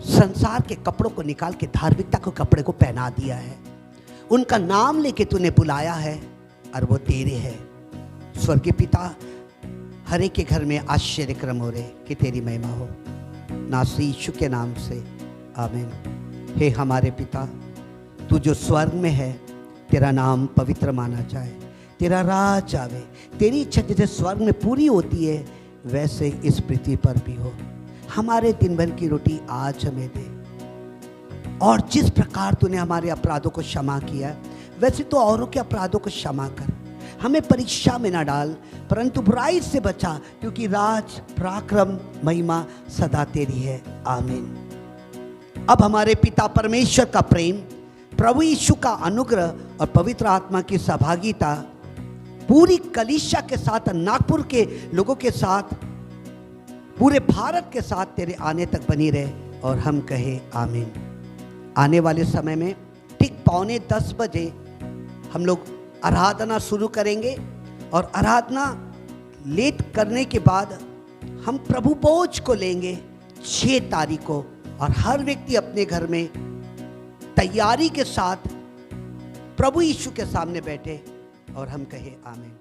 संसार के कपड़ों को निकाल के धार्मिकता के कपड़े को पहना दिया है। उनका नाम लेके तूने बुलाया है और वो तेरे है। स्वर्गीय पिता, हर एक के घर में आश्चर्यक्रम हो रहे कि तेरी महिमा हो। नासरी यीशु के नाम से आमीन। हे हमारे पिता, तू जो स्वर्ग में है, तेरा नाम पवित्र माना जाए, तेरा राज आवे, तेरी इच्छा जैसे स्वर्ग में पूरी होती है वैसे इस पृथ्वी पर भी हो। हमारे दिन भर की रोटी आज हमें दे, और जिस प्रकार तूने हमारे अपराधों को क्षमा किया वैसे तो औरों के अपराधों को क्षमा कर। हमें परीक्षा में न डाल, परंतु बुराई से बचा, क्योंकि राज, पराक्रम, महिमा सदा तेरी है। आमीन। अब हमारे पिता परमेश्वर का प्रेम, प्रभु यीशु का अनुग्रह और पवित्र आत्मा की सहभागिता पूरी कलीसिया के साथ, नागपुर के लोगों के साथ, पूरे भारत के साथ तेरे आने तक बनी रहे। और हम कहे आमीन। आने वाले समय में ठीक 9:45 बजे हम लोग आराधना शुरू करेंगे, और आराधना लेट करने के बाद हम प्रभु भोज को लेंगे 6 तारीख को, और हर व्यक्ति अपने घर में तैयारी के साथ प्रभु यीशु के सामने बैठे और हम कहे आमीन।